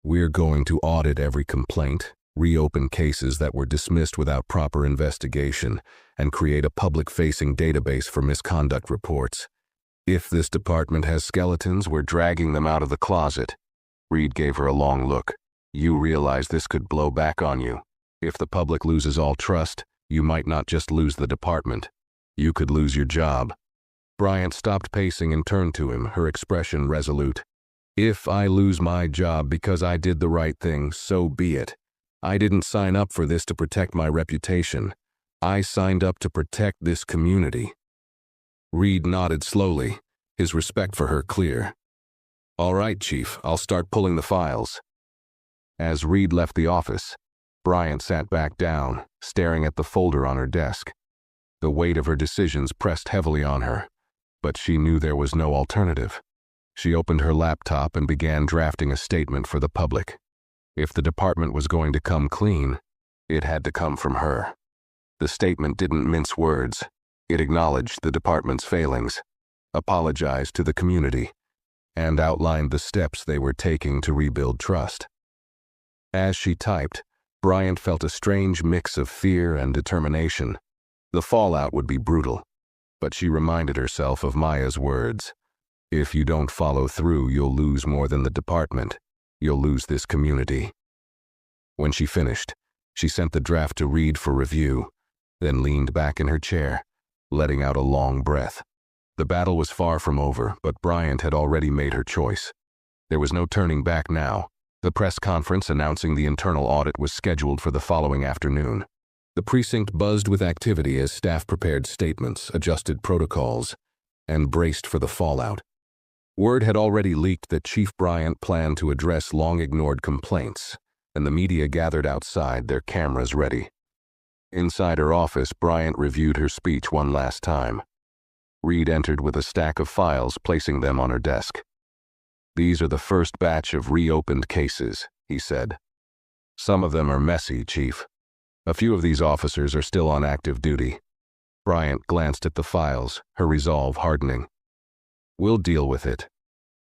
"We're going to audit every complaint, reopen cases that were dismissed without proper investigation, and create a public-facing database for misconduct reports. If this department has skeletons, we're dragging them out of the closet." Reed gave her a long look. You realize this could blow back on you. If the public loses all trust, you might not just lose the department. You could lose your job. Bryant stopped pacing and turned to him, her expression resolute. If I lose my job because I did the right thing, so be it. I didn't sign up for this to protect my reputation. I signed up to protect this community. Reed nodded slowly, his respect for her clear. All right, Chief, I'll start pulling the files. As Reed left the office, Bryant sat back down, staring at the folder on her desk. The weight of her decisions pressed heavily on her, but she knew there was no alternative. She opened her laptop and began drafting a statement for the public. If the department was going to come clean, it had to come from her. The statement didn't mince words. It acknowledged the department's failings, apologized to the community, and outlined the steps they were taking to rebuild trust. As she typed, Bryant felt a strange mix of fear and determination. The fallout would be brutal, but she reminded herself of Maya's words. If you don't follow through, you'll lose more than the department. You'll lose this community. When she finished, she sent the draft to Reed for review, then leaned back in her chair, letting out a long breath. The battle was far from over, but Bryant had already made her choice. There was no turning back now. The press conference announcing the internal audit was scheduled for the following afternoon. The precinct buzzed with activity as staff prepared statements, adjusted protocols, and braced for the fallout. Word had already leaked that Chief Bryant planned to address long-ignored complaints, and the media gathered outside, their cameras ready. Inside her office, Bryant reviewed her speech one last time. Reed entered with a stack of files, placing them on her desk. These are the first batch of reopened cases, he said. Some of them are messy, Chief. A few of these officers are still on active duty. Bryant glanced at the files, her resolve hardening. We'll deal with it.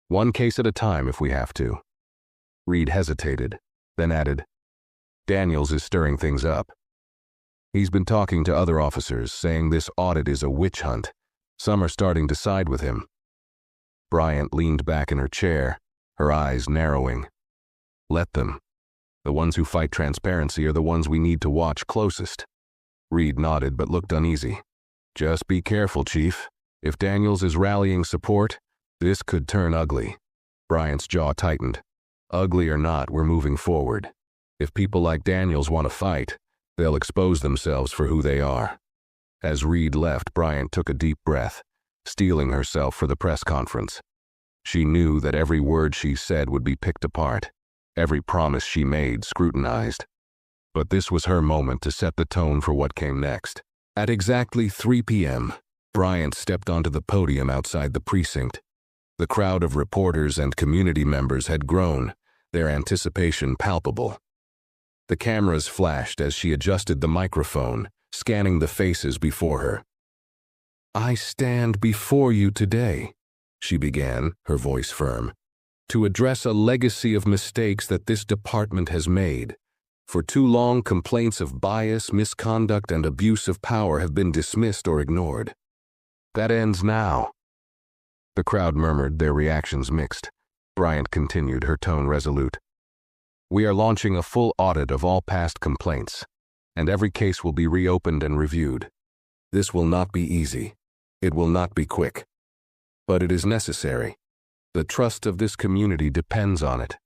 One case at a time if we have to. Reed hesitated, then added, Daniels is stirring things up. He's been talking to other officers, saying this audit is a witch hunt. Some are starting to side with him. Bryant leaned back in her chair, her eyes narrowing. Let them. The ones who fight transparency are the ones we need to watch closest. Reed nodded but looked uneasy. Just be careful, Chief. If Daniels is rallying support, this could turn ugly. Bryant's jaw tightened. Ugly or not, we're moving forward. If people like Daniels want to fight, they'll expose themselves for who they are. As Reed left, Bryant took a deep breath, steeling herself for the press conference. She knew that every word she said would be picked apart, every promise she made scrutinized. But this was her moment to set the tone for what came next. At exactly 3 p.m., Bryant stepped onto the podium outside the precinct. The crowd of reporters and community members had grown, their anticipation palpable. The cameras flashed as she adjusted the microphone, scanning the faces before her. I stand before you today, she began, her voice firm, to address a legacy of mistakes that this department has made. For too long, complaints of bias, misconduct, and abuse of power have been dismissed or ignored. That ends now. The crowd murmured, their reactions mixed. Bryant continued, her tone resolute. We are launching a full audit of all past complaints, and every case will be reopened and reviewed. This will not be easy. It will not be quick. But it is necessary. The trust of this community depends on it.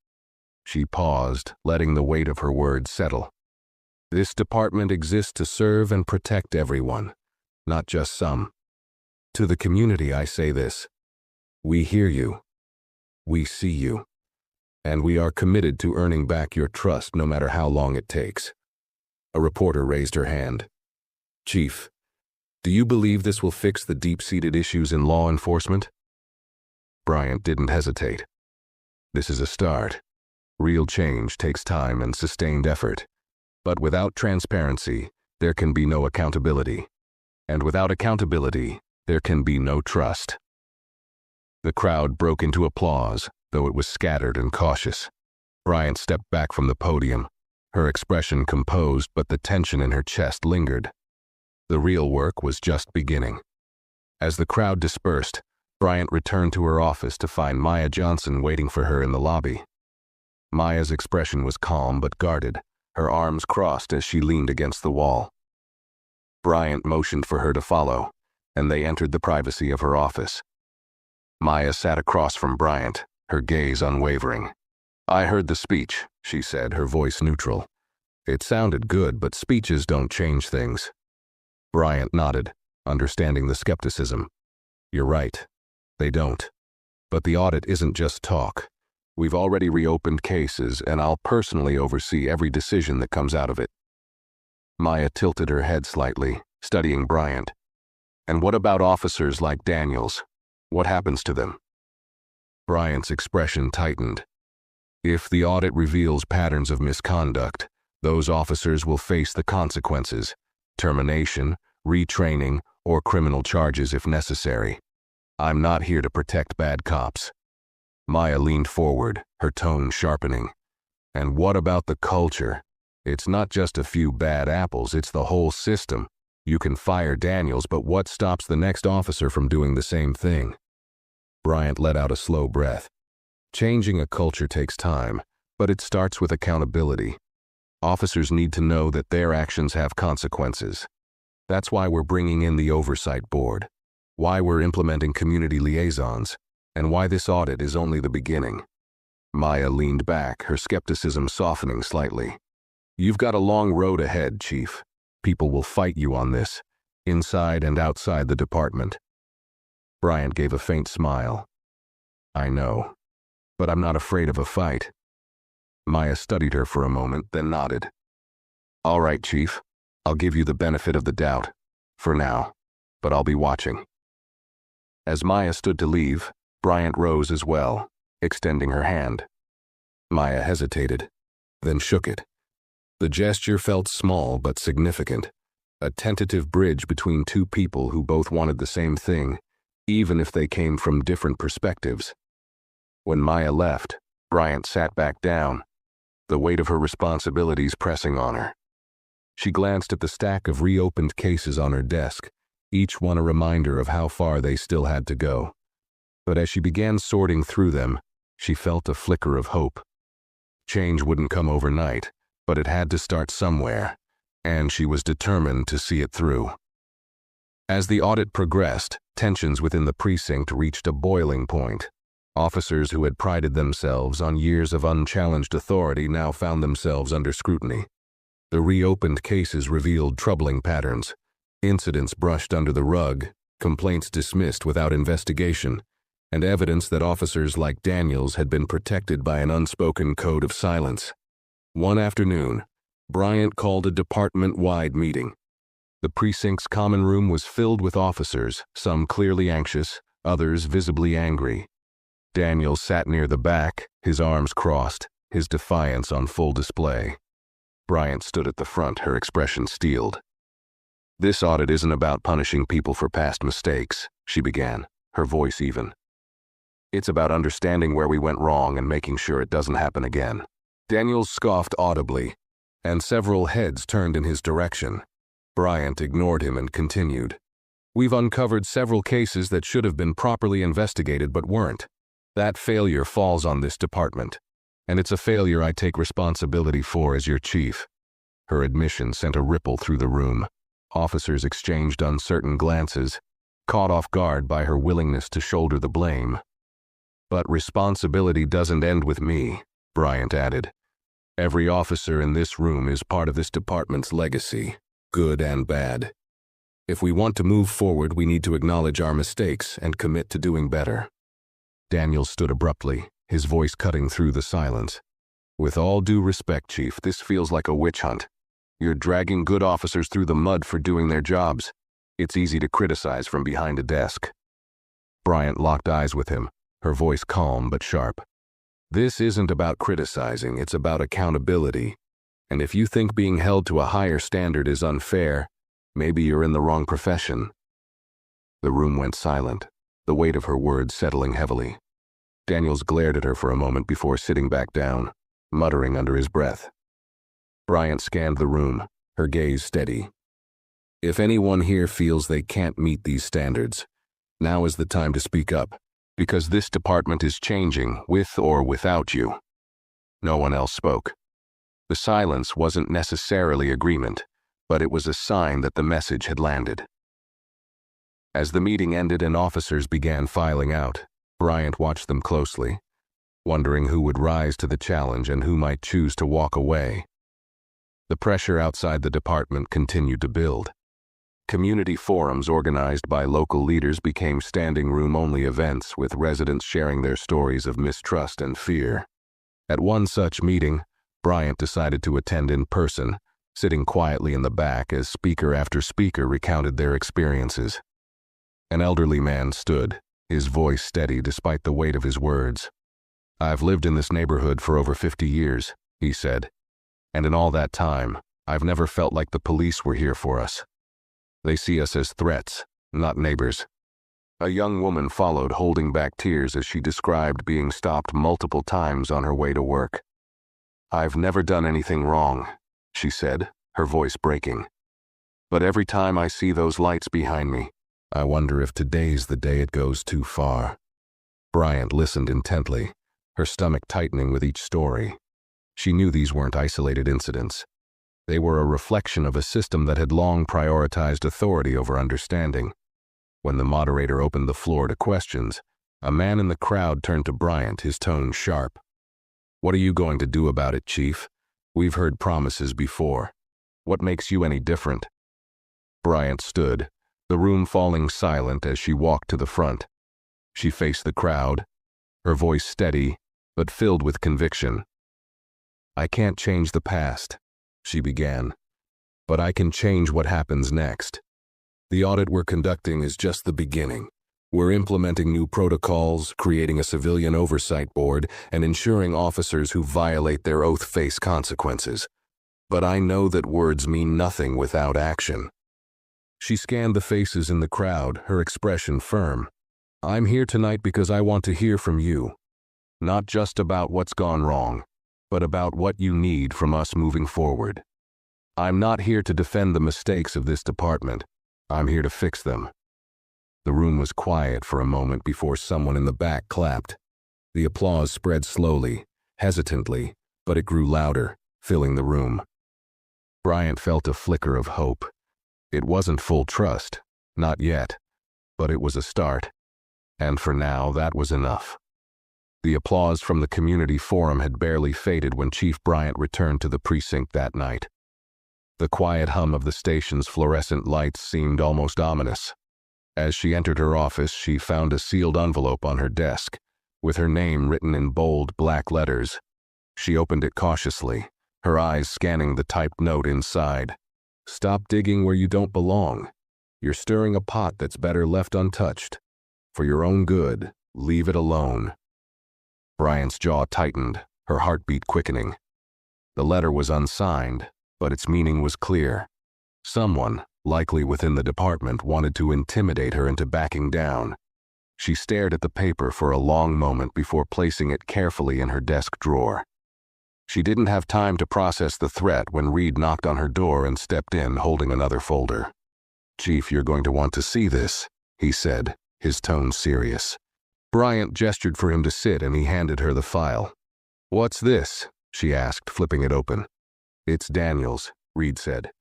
She paused, letting the weight of her words settle. This department exists to serve and protect everyone, not just some. To the community I say this. We hear you. We see you. And we are committed to earning back your trust no matter how long it takes. A reporter raised her hand. Chief, do you believe this will fix the deep-seated issues in law enforcement? Bryant didn't hesitate. This is a start. Real change takes time and sustained effort. But without transparency, there can be no accountability. And without accountability, there can be no trust. The crowd broke into applause, though it was scattered and cautious. Bryant stepped back from the podium, her expression composed, but the tension in her chest lingered. The real work was just beginning. As the crowd dispersed, Bryant returned to her office to find Maya Johnson waiting for her in the lobby. Maya's expression was calm but guarded, her arms crossed as she leaned against the wall. Bryant motioned for her to follow, and they entered the privacy of her office. Maya sat across from Bryant, her gaze unwavering. "I heard the speech," she said, her voice neutral. "It sounded good, but speeches don't change things." Bryant nodded, understanding the skepticism. "You're right. They don't. But the audit isn't just talk. We've already reopened cases, and I'll personally oversee every decision that comes out of it." Maya tilted her head slightly, studying Bryant. "And what about officers like Daniels? What happens to them?" Bryant's expression tightened. "If the audit reveals patterns of misconduct, those officers will face the consequences: termination, retraining, or criminal charges if necessary. I'm not here to protect bad cops." Maya leaned forward, her tone sharpening. "And what about the culture? It's not just a few bad apples, it's the whole system. You can fire Daniels, but what stops the next officer from doing the same thing?" Bryant let out a slow breath. "Changing a culture takes time, but it starts with accountability. Officers need to know that their actions have consequences. That's why we're bringing in the oversight board, why we're implementing community liaisons, and why this audit is only the beginning." Maya leaned back, her skepticism softening slightly. "You've got a long road ahead, Chief. People will fight you on this, inside and outside the department." Bryant gave a faint smile. "I know, but I'm not afraid of a fight." Maya studied her for a moment, then nodded. "All right, Chief. I'll give you the benefit of the doubt, for now, but I'll be watching." As Maya stood to leave, Bryant rose as well, extending her hand. Maya hesitated, then shook it. The gesture felt small but significant, a tentative bridge between two people who both wanted the same thing, even if they came from different perspectives. When Maya left, Bryant sat back down, the weight of her responsibilities pressing on her. She glanced at the stack of reopened cases on her desk, each one a reminder of how far they still had to go. But as she began sorting through them, she felt a flicker of hope. Change wouldn't come overnight, but it had to start somewhere, and she was determined to see it through. As the audit progressed, tensions within the precinct reached a boiling point. Officers who had prided themselves on years of unchallenged authority now found themselves under scrutiny. The reopened cases revealed troubling patterns: incidents brushed under the rug, complaints dismissed without investigation, and evidence that officers like Daniels had been protected by an unspoken code of silence. One afternoon, Bryant called a department-wide meeting. The precinct's common room was filled with officers, some clearly anxious, others visibly angry. Daniels sat near the back, his arms crossed, his defiance on full display. Bryant stood at the front, her expression steeled. "This audit isn't about punishing people for past mistakes," she began, her voice even. "It's about understanding where we went wrong and making sure it doesn't happen again." Daniels scoffed audibly, and several heads turned in his direction. Bryant ignored him and continued. "We've uncovered several cases that should have been properly investigated but weren't. That failure falls on this department, and it's a failure I take responsibility for as your chief." Her admission sent a ripple through the room. Officers exchanged uncertain glances, caught off guard by her willingness to shoulder the blame. "But responsibility doesn't end with me," Bryant added. "Every officer in this room is part of this department's legacy, good and bad. If we want to move forward, we need to acknowledge our mistakes and commit to doing better." Daniels stood abruptly, his voice cutting through the silence. "With all due respect, Chief, this feels like a witch hunt. You're dragging good officers through the mud for doing their jobs. It's easy to criticize from behind a desk." Bryant locked eyes with him, her voice calm but sharp. "This isn't about criticizing, it's about accountability. And if you think being held to a higher standard is unfair, maybe you're in the wrong profession." The room went silent, the weight of her words settling heavily. Daniels glared at her for a moment before sitting back down, muttering under his breath. Bryant scanned the room, her gaze steady. "If anyone here feels they can't meet these standards, now is the time to speak up, because this department is changing, with or without you." No one else spoke. The silence wasn't necessarily agreement, but it was a sign that the message had landed. As the meeting ended and officers began filing out, Bryant watched them closely, wondering who would rise to the challenge and who might choose to walk away. The pressure outside the department continued to build. Community forums organized by local leaders became standing room-only events, with residents sharing their stories of mistrust and fear. At one such meeting, Bryant decided to attend in person, sitting quietly in the back as speaker after speaker recounted their experiences. An elderly man stood, his voice steady despite the weight of his words. "I've lived in this neighborhood for over 50 years, he said, "and in all that time, I've never felt like the police were here for us. They see us as threats, not neighbors." A young woman followed, holding back tears as she described being stopped multiple times on her way to work. "I've never done anything wrong," she said, her voice breaking. "But every time I see those lights behind me, I wonder if today's the day it goes too far." Bryant listened intently, her stomach tightening with each story. She knew these weren't isolated incidents. They were a reflection of a system that had long prioritized authority over understanding. When the moderator opened the floor to questions, a man in the crowd turned to Bryant, his tone sharp. "What are you going to do about it, Chief? We've heard promises before. What makes you any different?" Bryant stood, the room falling silent as she walked to the front. She faced the crowd, her voice steady, but filled with conviction. "I can't change the past," she began, "but I can change what happens next. The audit we're conducting is just the beginning. We're implementing new protocols, creating a civilian oversight board, and ensuring officers who violate their oath face consequences. But I know that words mean nothing without action." She scanned the faces in the crowd, her expression firm. "I'm here tonight because I want to hear from you. Not just about what's gone wrong, but about what you need from us moving forward. I'm not here to defend the mistakes of this department. I'm here to fix them." The room was quiet for a moment before someone in the back clapped. The applause spread slowly, hesitantly, but it grew louder, filling the room. Bryant felt a flicker of hope. It wasn't full trust, not yet, but it was a start. And for now, that was enough. The applause from the community forum had barely faded when Chief Bryant returned to the precinct that night. The quiet hum of the station's fluorescent lights seemed almost ominous. As she entered her office, she found a sealed envelope on her desk, with her name written in bold black letters. She opened it cautiously, her eyes scanning the typed note inside. "Stop digging where you don't belong. You're stirring a pot that's better left untouched. For your own good, leave it alone." Bryant's jaw tightened, her heartbeat quickening. The letter was unsigned, but its meaning was clear. Someone, likely within the department, wanted to intimidate her into backing down. She stared at the paper for a long moment before placing it carefully in her desk drawer. She didn't have time to process the threat when Reed knocked on her door and stepped in, holding another folder. "Chief, you're going to want to see this," he said, his tone serious. Bryant gestured for him to sit and he handed her the file. "What's this?" she asked, flipping it open. "It's Daniels," Reed said.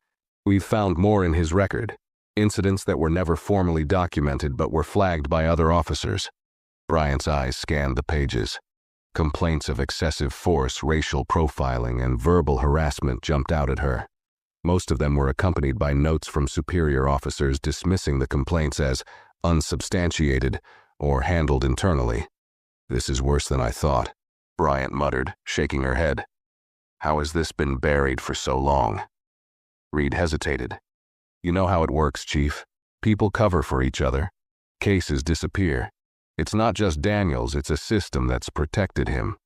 "We've found more in his record, incidents that were never formally documented but were flagged by other officers." Bryant's eyes scanned the pages. Complaints of excessive force, racial profiling, and verbal harassment jumped out at her. Most of them were accompanied by notes from superior officers dismissing the complaints as unsubstantiated or handled internally. "This is worse than I thought," Bryant muttered, shaking her head. "How has this been buried for so long?" Reed hesitated. "You know how it works, Chief. People cover for each other. Cases disappear. It's not just Daniels, it's a system that's protected him."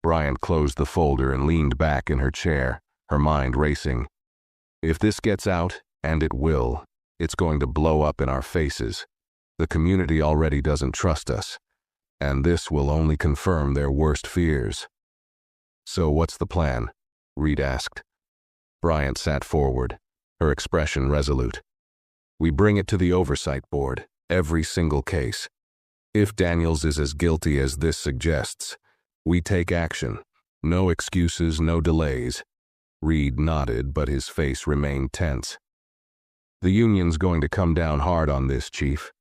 Bryant closed the folder and leaned back in her chair, her mind racing. "If this gets out, and it will, it's going to blow up in our faces. The community already doesn't trust us, and this will only confirm their worst fears." "So what's the plan?" Reed asked. Bryant sat forward, her expression resolute. "We bring it to the oversight board, every single case. If Daniels is as guilty as this suggests, we take action, No excuses, no delays. Reed nodded, but his face remained tense. The union's going to come down hard on this, Chief.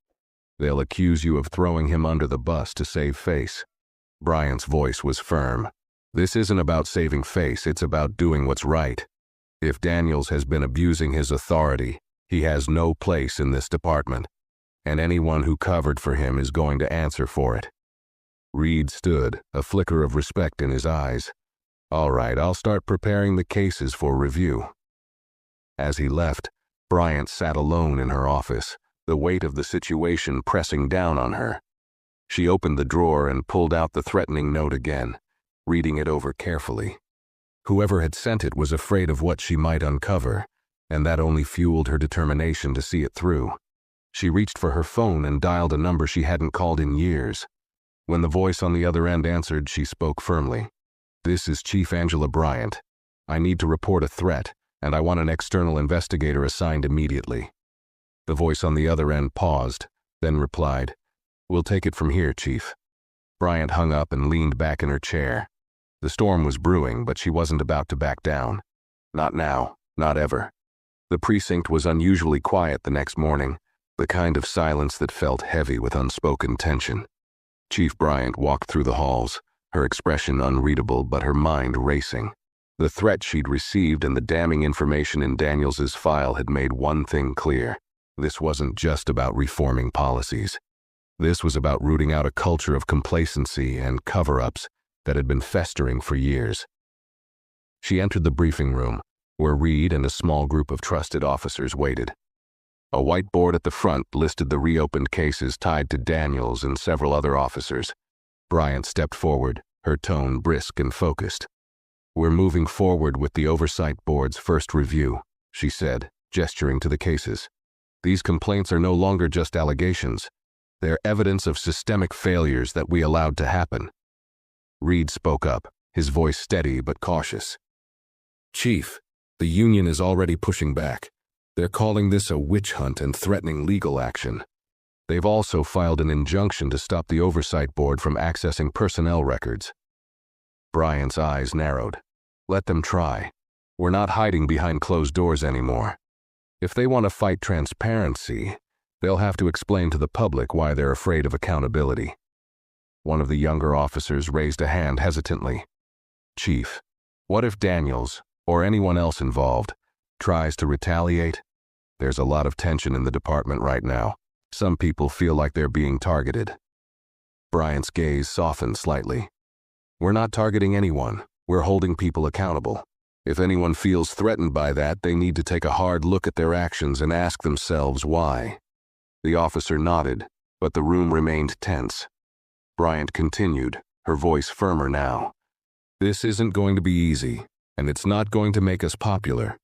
They'll accuse you of throwing him under the bus to save face. Bryant's voice was firm. This isn't about saving face, it's about doing what's right. If Daniels has been abusing his authority, he has no place in this department, and anyone who covered for him is going to answer for it. Reed stood, a flicker of respect in his eyes. All right, I'll start preparing the cases for review. As he left, Bryant sat alone in her office, the weight of the situation pressing down on her. She opened the drawer and pulled out the threatening note again, reading it over carefully. Whoever had sent it was afraid of what she might uncover, and that only fueled her determination to see it through. She reached for her phone and dialed a number she hadn't called in years. When the voice on the other end answered, she spoke firmly. This is Chief Angela Bryant. I need to report a threat, and I want an external investigator assigned immediately. The voice on the other end paused, then replied, We'll take it from here, Chief. Bryant hung up and leaned back in her chair. The storm was brewing, but she wasn't about to back down. Not now, not ever. The precinct was unusually quiet the next morning, the kind of silence that felt heavy with unspoken tension. Chief Bryant walked through the halls, her expression unreadable but her mind racing. The threat she'd received and the damning information in Daniels's file had made one thing clear. This wasn't just about reforming policies. This was about rooting out a culture of complacency and cover-ups that had been festering for years. She entered the briefing room, where Reed and a small group of trusted officers waited. A whiteboard at the front listed the reopened cases tied to Daniels and several other officers. Bryant stepped forward, her tone brisk and focused. We're moving forward with the Oversight Board's first review, she said, gesturing to the cases. These complaints are no longer just allegations. They're evidence of systemic failures that we allowed to happen. Reed spoke up, his voice steady but cautious. Chief, the union is already pushing back. They're calling this a witch hunt and threatening legal action. They've also filed an injunction to stop the Oversight Board from accessing personnel records. Bryant's eyes narrowed. Let them try. We're not hiding behind closed doors anymore. If they want to fight transparency, they'll have to explain to the public why they're afraid of accountability. One of the younger officers raised a hand hesitantly. Chief, what if Daniels, or anyone else involved, tries to retaliate? There's a lot of tension in the department right now. Some people feel like they're being targeted. Bryant's gaze softened slightly. We're not targeting anyone. We're holding people accountable. If anyone feels threatened by that, they need to take a hard look at their actions and ask themselves why. The officer nodded, but the room remained tense. Bryant continued, her voice firmer now. This isn't going to be easy, and it's not going to make us popular.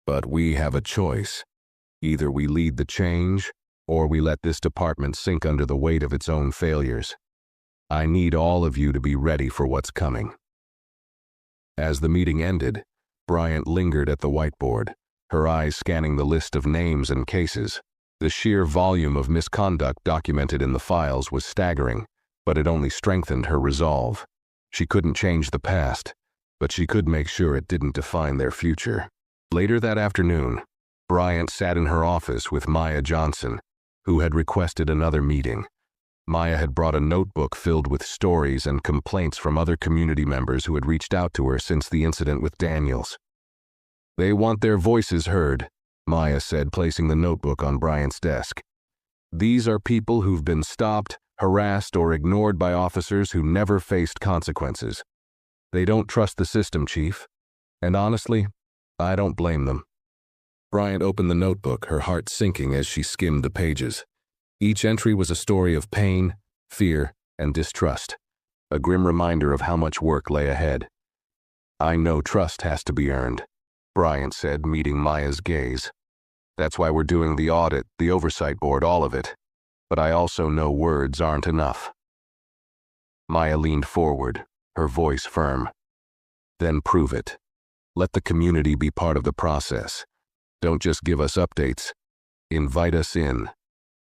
But we have a choice. Either we lead the change, or we let this department sink under the weight of its own failures. I need all of you to be ready for what's coming. As the meeting ended, Bryant lingered at the whiteboard, her eyes scanning the list of names and cases. The sheer volume of misconduct documented in the files was staggering, but it only strengthened her resolve. She couldn't change the past, but she could make sure it didn't define their future. Later that afternoon, Bryant sat in her office with Maya Johnson, who had requested another meeting. Maya had brought a notebook filled with stories and complaints from other community members who had reached out to her since the incident with Daniels. They want their voices heard, Maya said, placing the notebook on Bryant's desk. These are people who've been stopped, harassed, or ignored by officers who never faced consequences. They don't trust the system, Chief. And honestly, I don't blame them. Bryant opened the notebook, her heart sinking as she skimmed the pages. Each entry was a story of pain, fear, and distrust, a grim reminder of how much work lay ahead. I know trust has to be earned, Bryant said, meeting Maya's gaze. That's why we're doing the audit, the Oversight Board, all of it. But I also know words aren't enough. Maya leaned forward, her voice firm. Then prove it. Let the community be part of the process. Don't just give us updates. Invite us in.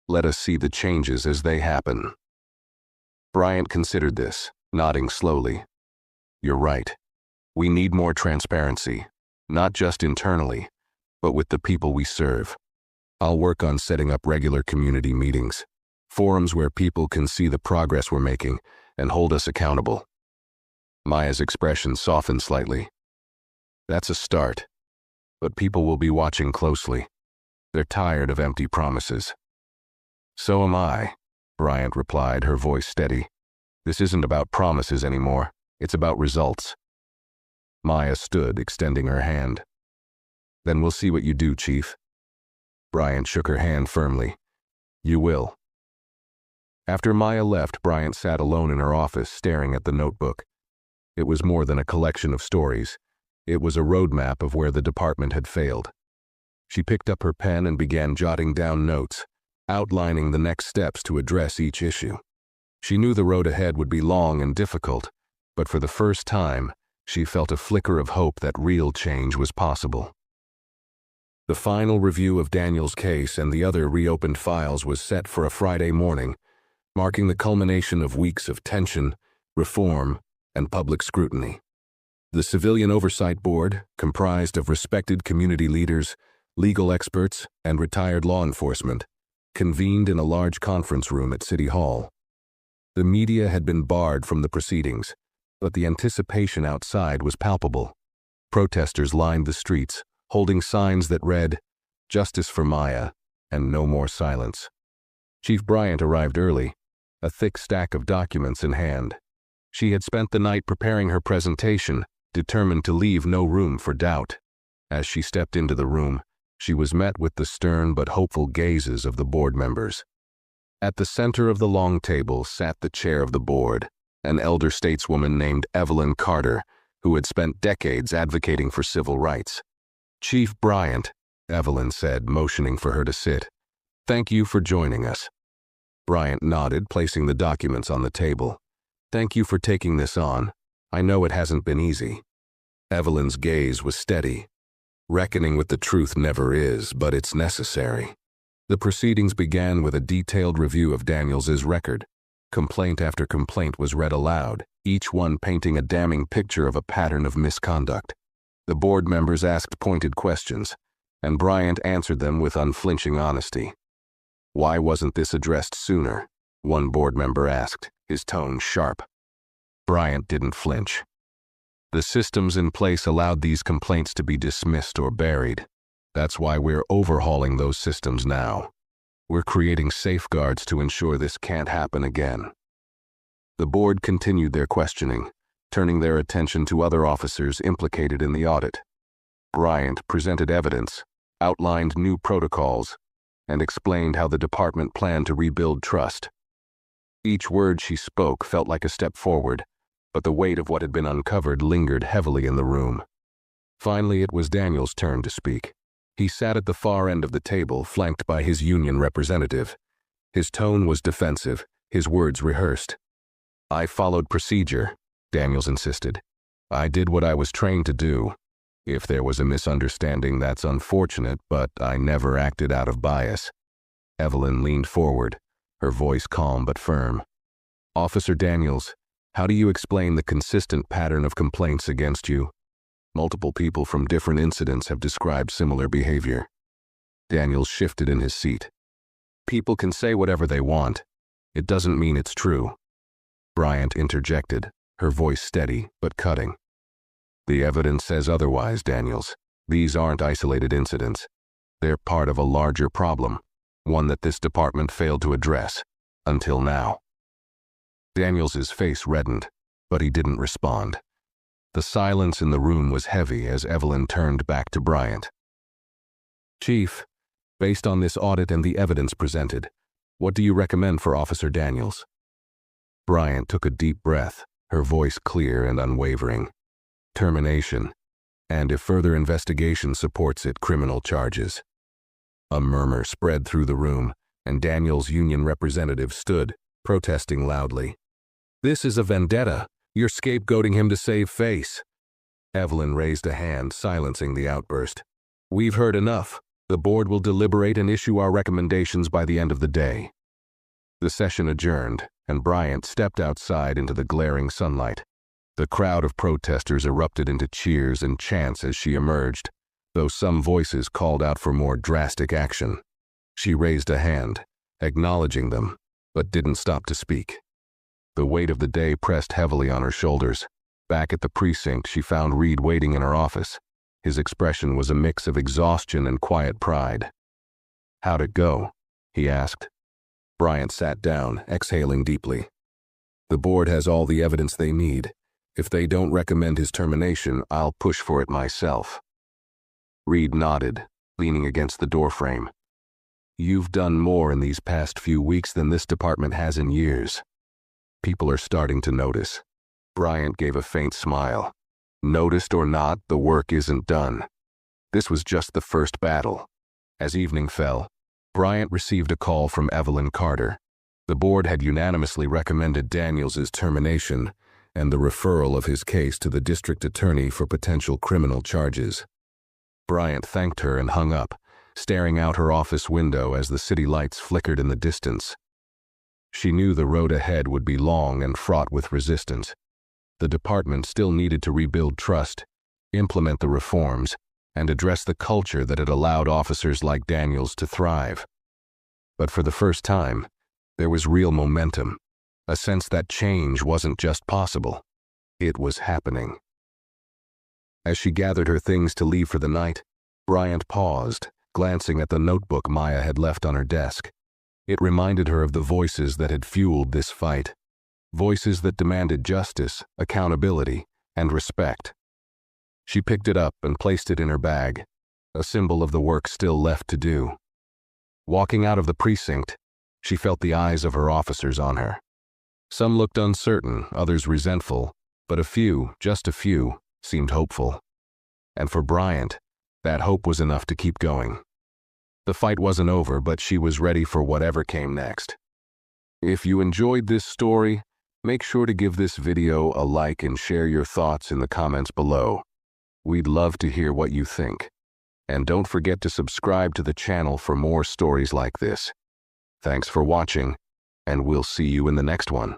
Let us see the changes as they happen. Bryant considered this, nodding slowly. You're right. We need more transparency, not just internally, but with the people we serve. I'll work on setting up regular community meetings, forums where people can see the progress we're making and hold us accountable. Maya's expression softened slightly. That's a start, but people will be watching closely. They're tired of empty promises. So am I, Bryant replied, her voice steady. This isn't about promises anymore. It's about results. Maya stood, extending her hand. Then we'll see what you do, Chief. Bryant shook her hand firmly. You will. After Maya left, Bryant sat alone in her office, staring at the notebook. It was more than a collection of stories. It was a roadmap of where the department had failed. She picked up her pen and began jotting down notes, outlining the next steps to address each issue. She knew the road ahead would be long and difficult, but for the first time, she felt a flicker of hope that real change was possible. The final review of Daniel's case and the other reopened files was set for a Friday morning, marking the culmination of weeks of tension, reform, and public scrutiny. The Civilian Oversight Board, comprised of respected community leaders, legal experts, and retired law enforcement, convened in a large conference room at City Hall. The media had been barred from the proceedings, but the anticipation outside was palpable. Protesters lined the streets, holding signs that read, "Justice for Maya," and "No more silence." Chief Bryant arrived early, a thick stack of documents in hand. She had spent the night preparing her presentation, determined to leave no room for doubt. As she stepped into the room, she was met with the stern but hopeful gazes of the board members. At the center of the long table sat the chair of the board, an elder stateswoman named Evelyn Carter, who had spent decades advocating for civil rights. "Chief Bryant," Evelyn said, motioning for her to sit. "Thank you for joining us." Bryant nodded, placing the documents on the table. "Thank you for taking this on. I know it hasn't been easy." Evelyn's gaze was steady. "Reckoning with the truth never is, but it's necessary." The proceedings began with a detailed review of Daniels's record. Complaint after complaint was read aloud, each one painting a damning picture of a pattern of misconduct. The board members asked pointed questions, and Bryant answered them with unflinching honesty. "Why wasn't this addressed sooner?" one board member asked, his tone sharp. Bryant didn't flinch. "The systems in place allowed these complaints to be dismissed or buried. That's why we're overhauling those systems now. We're creating safeguards to ensure this can't happen again." The board continued their questioning, turning their attention to other officers implicated in the audit. Bryant presented evidence, outlined new protocols, and explained how the department planned to rebuild trust. Each word she spoke felt like a step forward, but the weight of what had been uncovered lingered heavily in the room. Finally, it was Daniel's turn to speak. He sat at the far end of the table, flanked by his union representative. His tone was defensive, his words rehearsed. "I followed procedure," Daniels insisted. "I did what I was trained to do. If there was a misunderstanding, that's unfortunate, but I never acted out of bias." Evelyn leaned forward, her voice calm but firm. "Officer Daniels, how do you explain the consistent pattern of complaints against you? Multiple people from different incidents have described similar behavior." Daniels shifted in his seat. "People can say whatever they want. It doesn't mean it's true." Bryant interjected, her voice steady but cutting. "The evidence says otherwise, Daniels. These aren't isolated incidents. They're part of a larger problem, one that this department failed to address, until now." Daniels's face reddened, but he didn't respond. The silence in the room was heavy as Evelyn turned back to Bryant. "Chief, based on this audit and the evidence presented, what do you recommend for Officer Daniels?" Bryant took a deep breath, her voice clear and unwavering. "Termination, and if further investigation supports it, criminal charges." A murmur spread through the room, and Daniel's union representative stood, protesting loudly. "This is a vendetta. You're scapegoating him to save face." Evelyn raised a hand, silencing the outburst. "We've heard enough. The board will deliberate and issue our recommendations by the end of the day." The session adjourned, and Bryant stepped outside into the glaring sunlight. The crowd of protesters erupted into cheers and chants as she emerged, though some voices called out for more drastic action. She raised a hand, acknowledging them, but didn't stop to speak. The weight of the day pressed heavily on her shoulders. Back at the precinct, she found Reed waiting in her office. His expression was a mix of exhaustion and quiet pride. "How'd it go?" he asked. Bryant sat down, exhaling deeply. "The board has all the evidence they need. If they don't recommend his termination, I'll push for it myself." Reed nodded, leaning against the doorframe. "You've done more in these past few weeks than this department has in years. People are starting to notice." Bryant gave a faint smile. Noticed or not, the work isn't done. This was just the first battle. As evening fell, Bryant received a call from Evelyn Carter. The board had unanimously recommended Daniels' termination and the referral of his case to the district attorney for potential criminal charges. Bryant thanked her and hung up, staring out her office window as the city lights flickered in the distance. She knew the road ahead would be long and fraught with resistance. The department still needed to rebuild trust, implement the reforms, and address the culture that had allowed officers like Daniels to thrive. But for the first time, there was real momentum, a sense that change wasn't just possible, it was happening. As she gathered her things to leave for the night, Bryant paused, glancing at the notebook Maya had left on her desk. It reminded her of the voices that had fueled this fight, voices that demanded justice, accountability, and respect. She picked it up and placed it in her bag, a symbol of the work still left to do. Walking out of the precinct, she felt the eyes of her officers on her. Some looked uncertain, others resentful, but a few, just a few, seemed hopeful. And for Bryant, that hope was enough to keep going. The fight wasn't over, but she was ready for whatever came next. If you enjoyed this story, make sure to give this video a like and share your thoughts in the comments below. We'd love to hear what you think. And don't forget to subscribe to the channel for more stories like this. Thanks for watching, and we'll see you in the next one.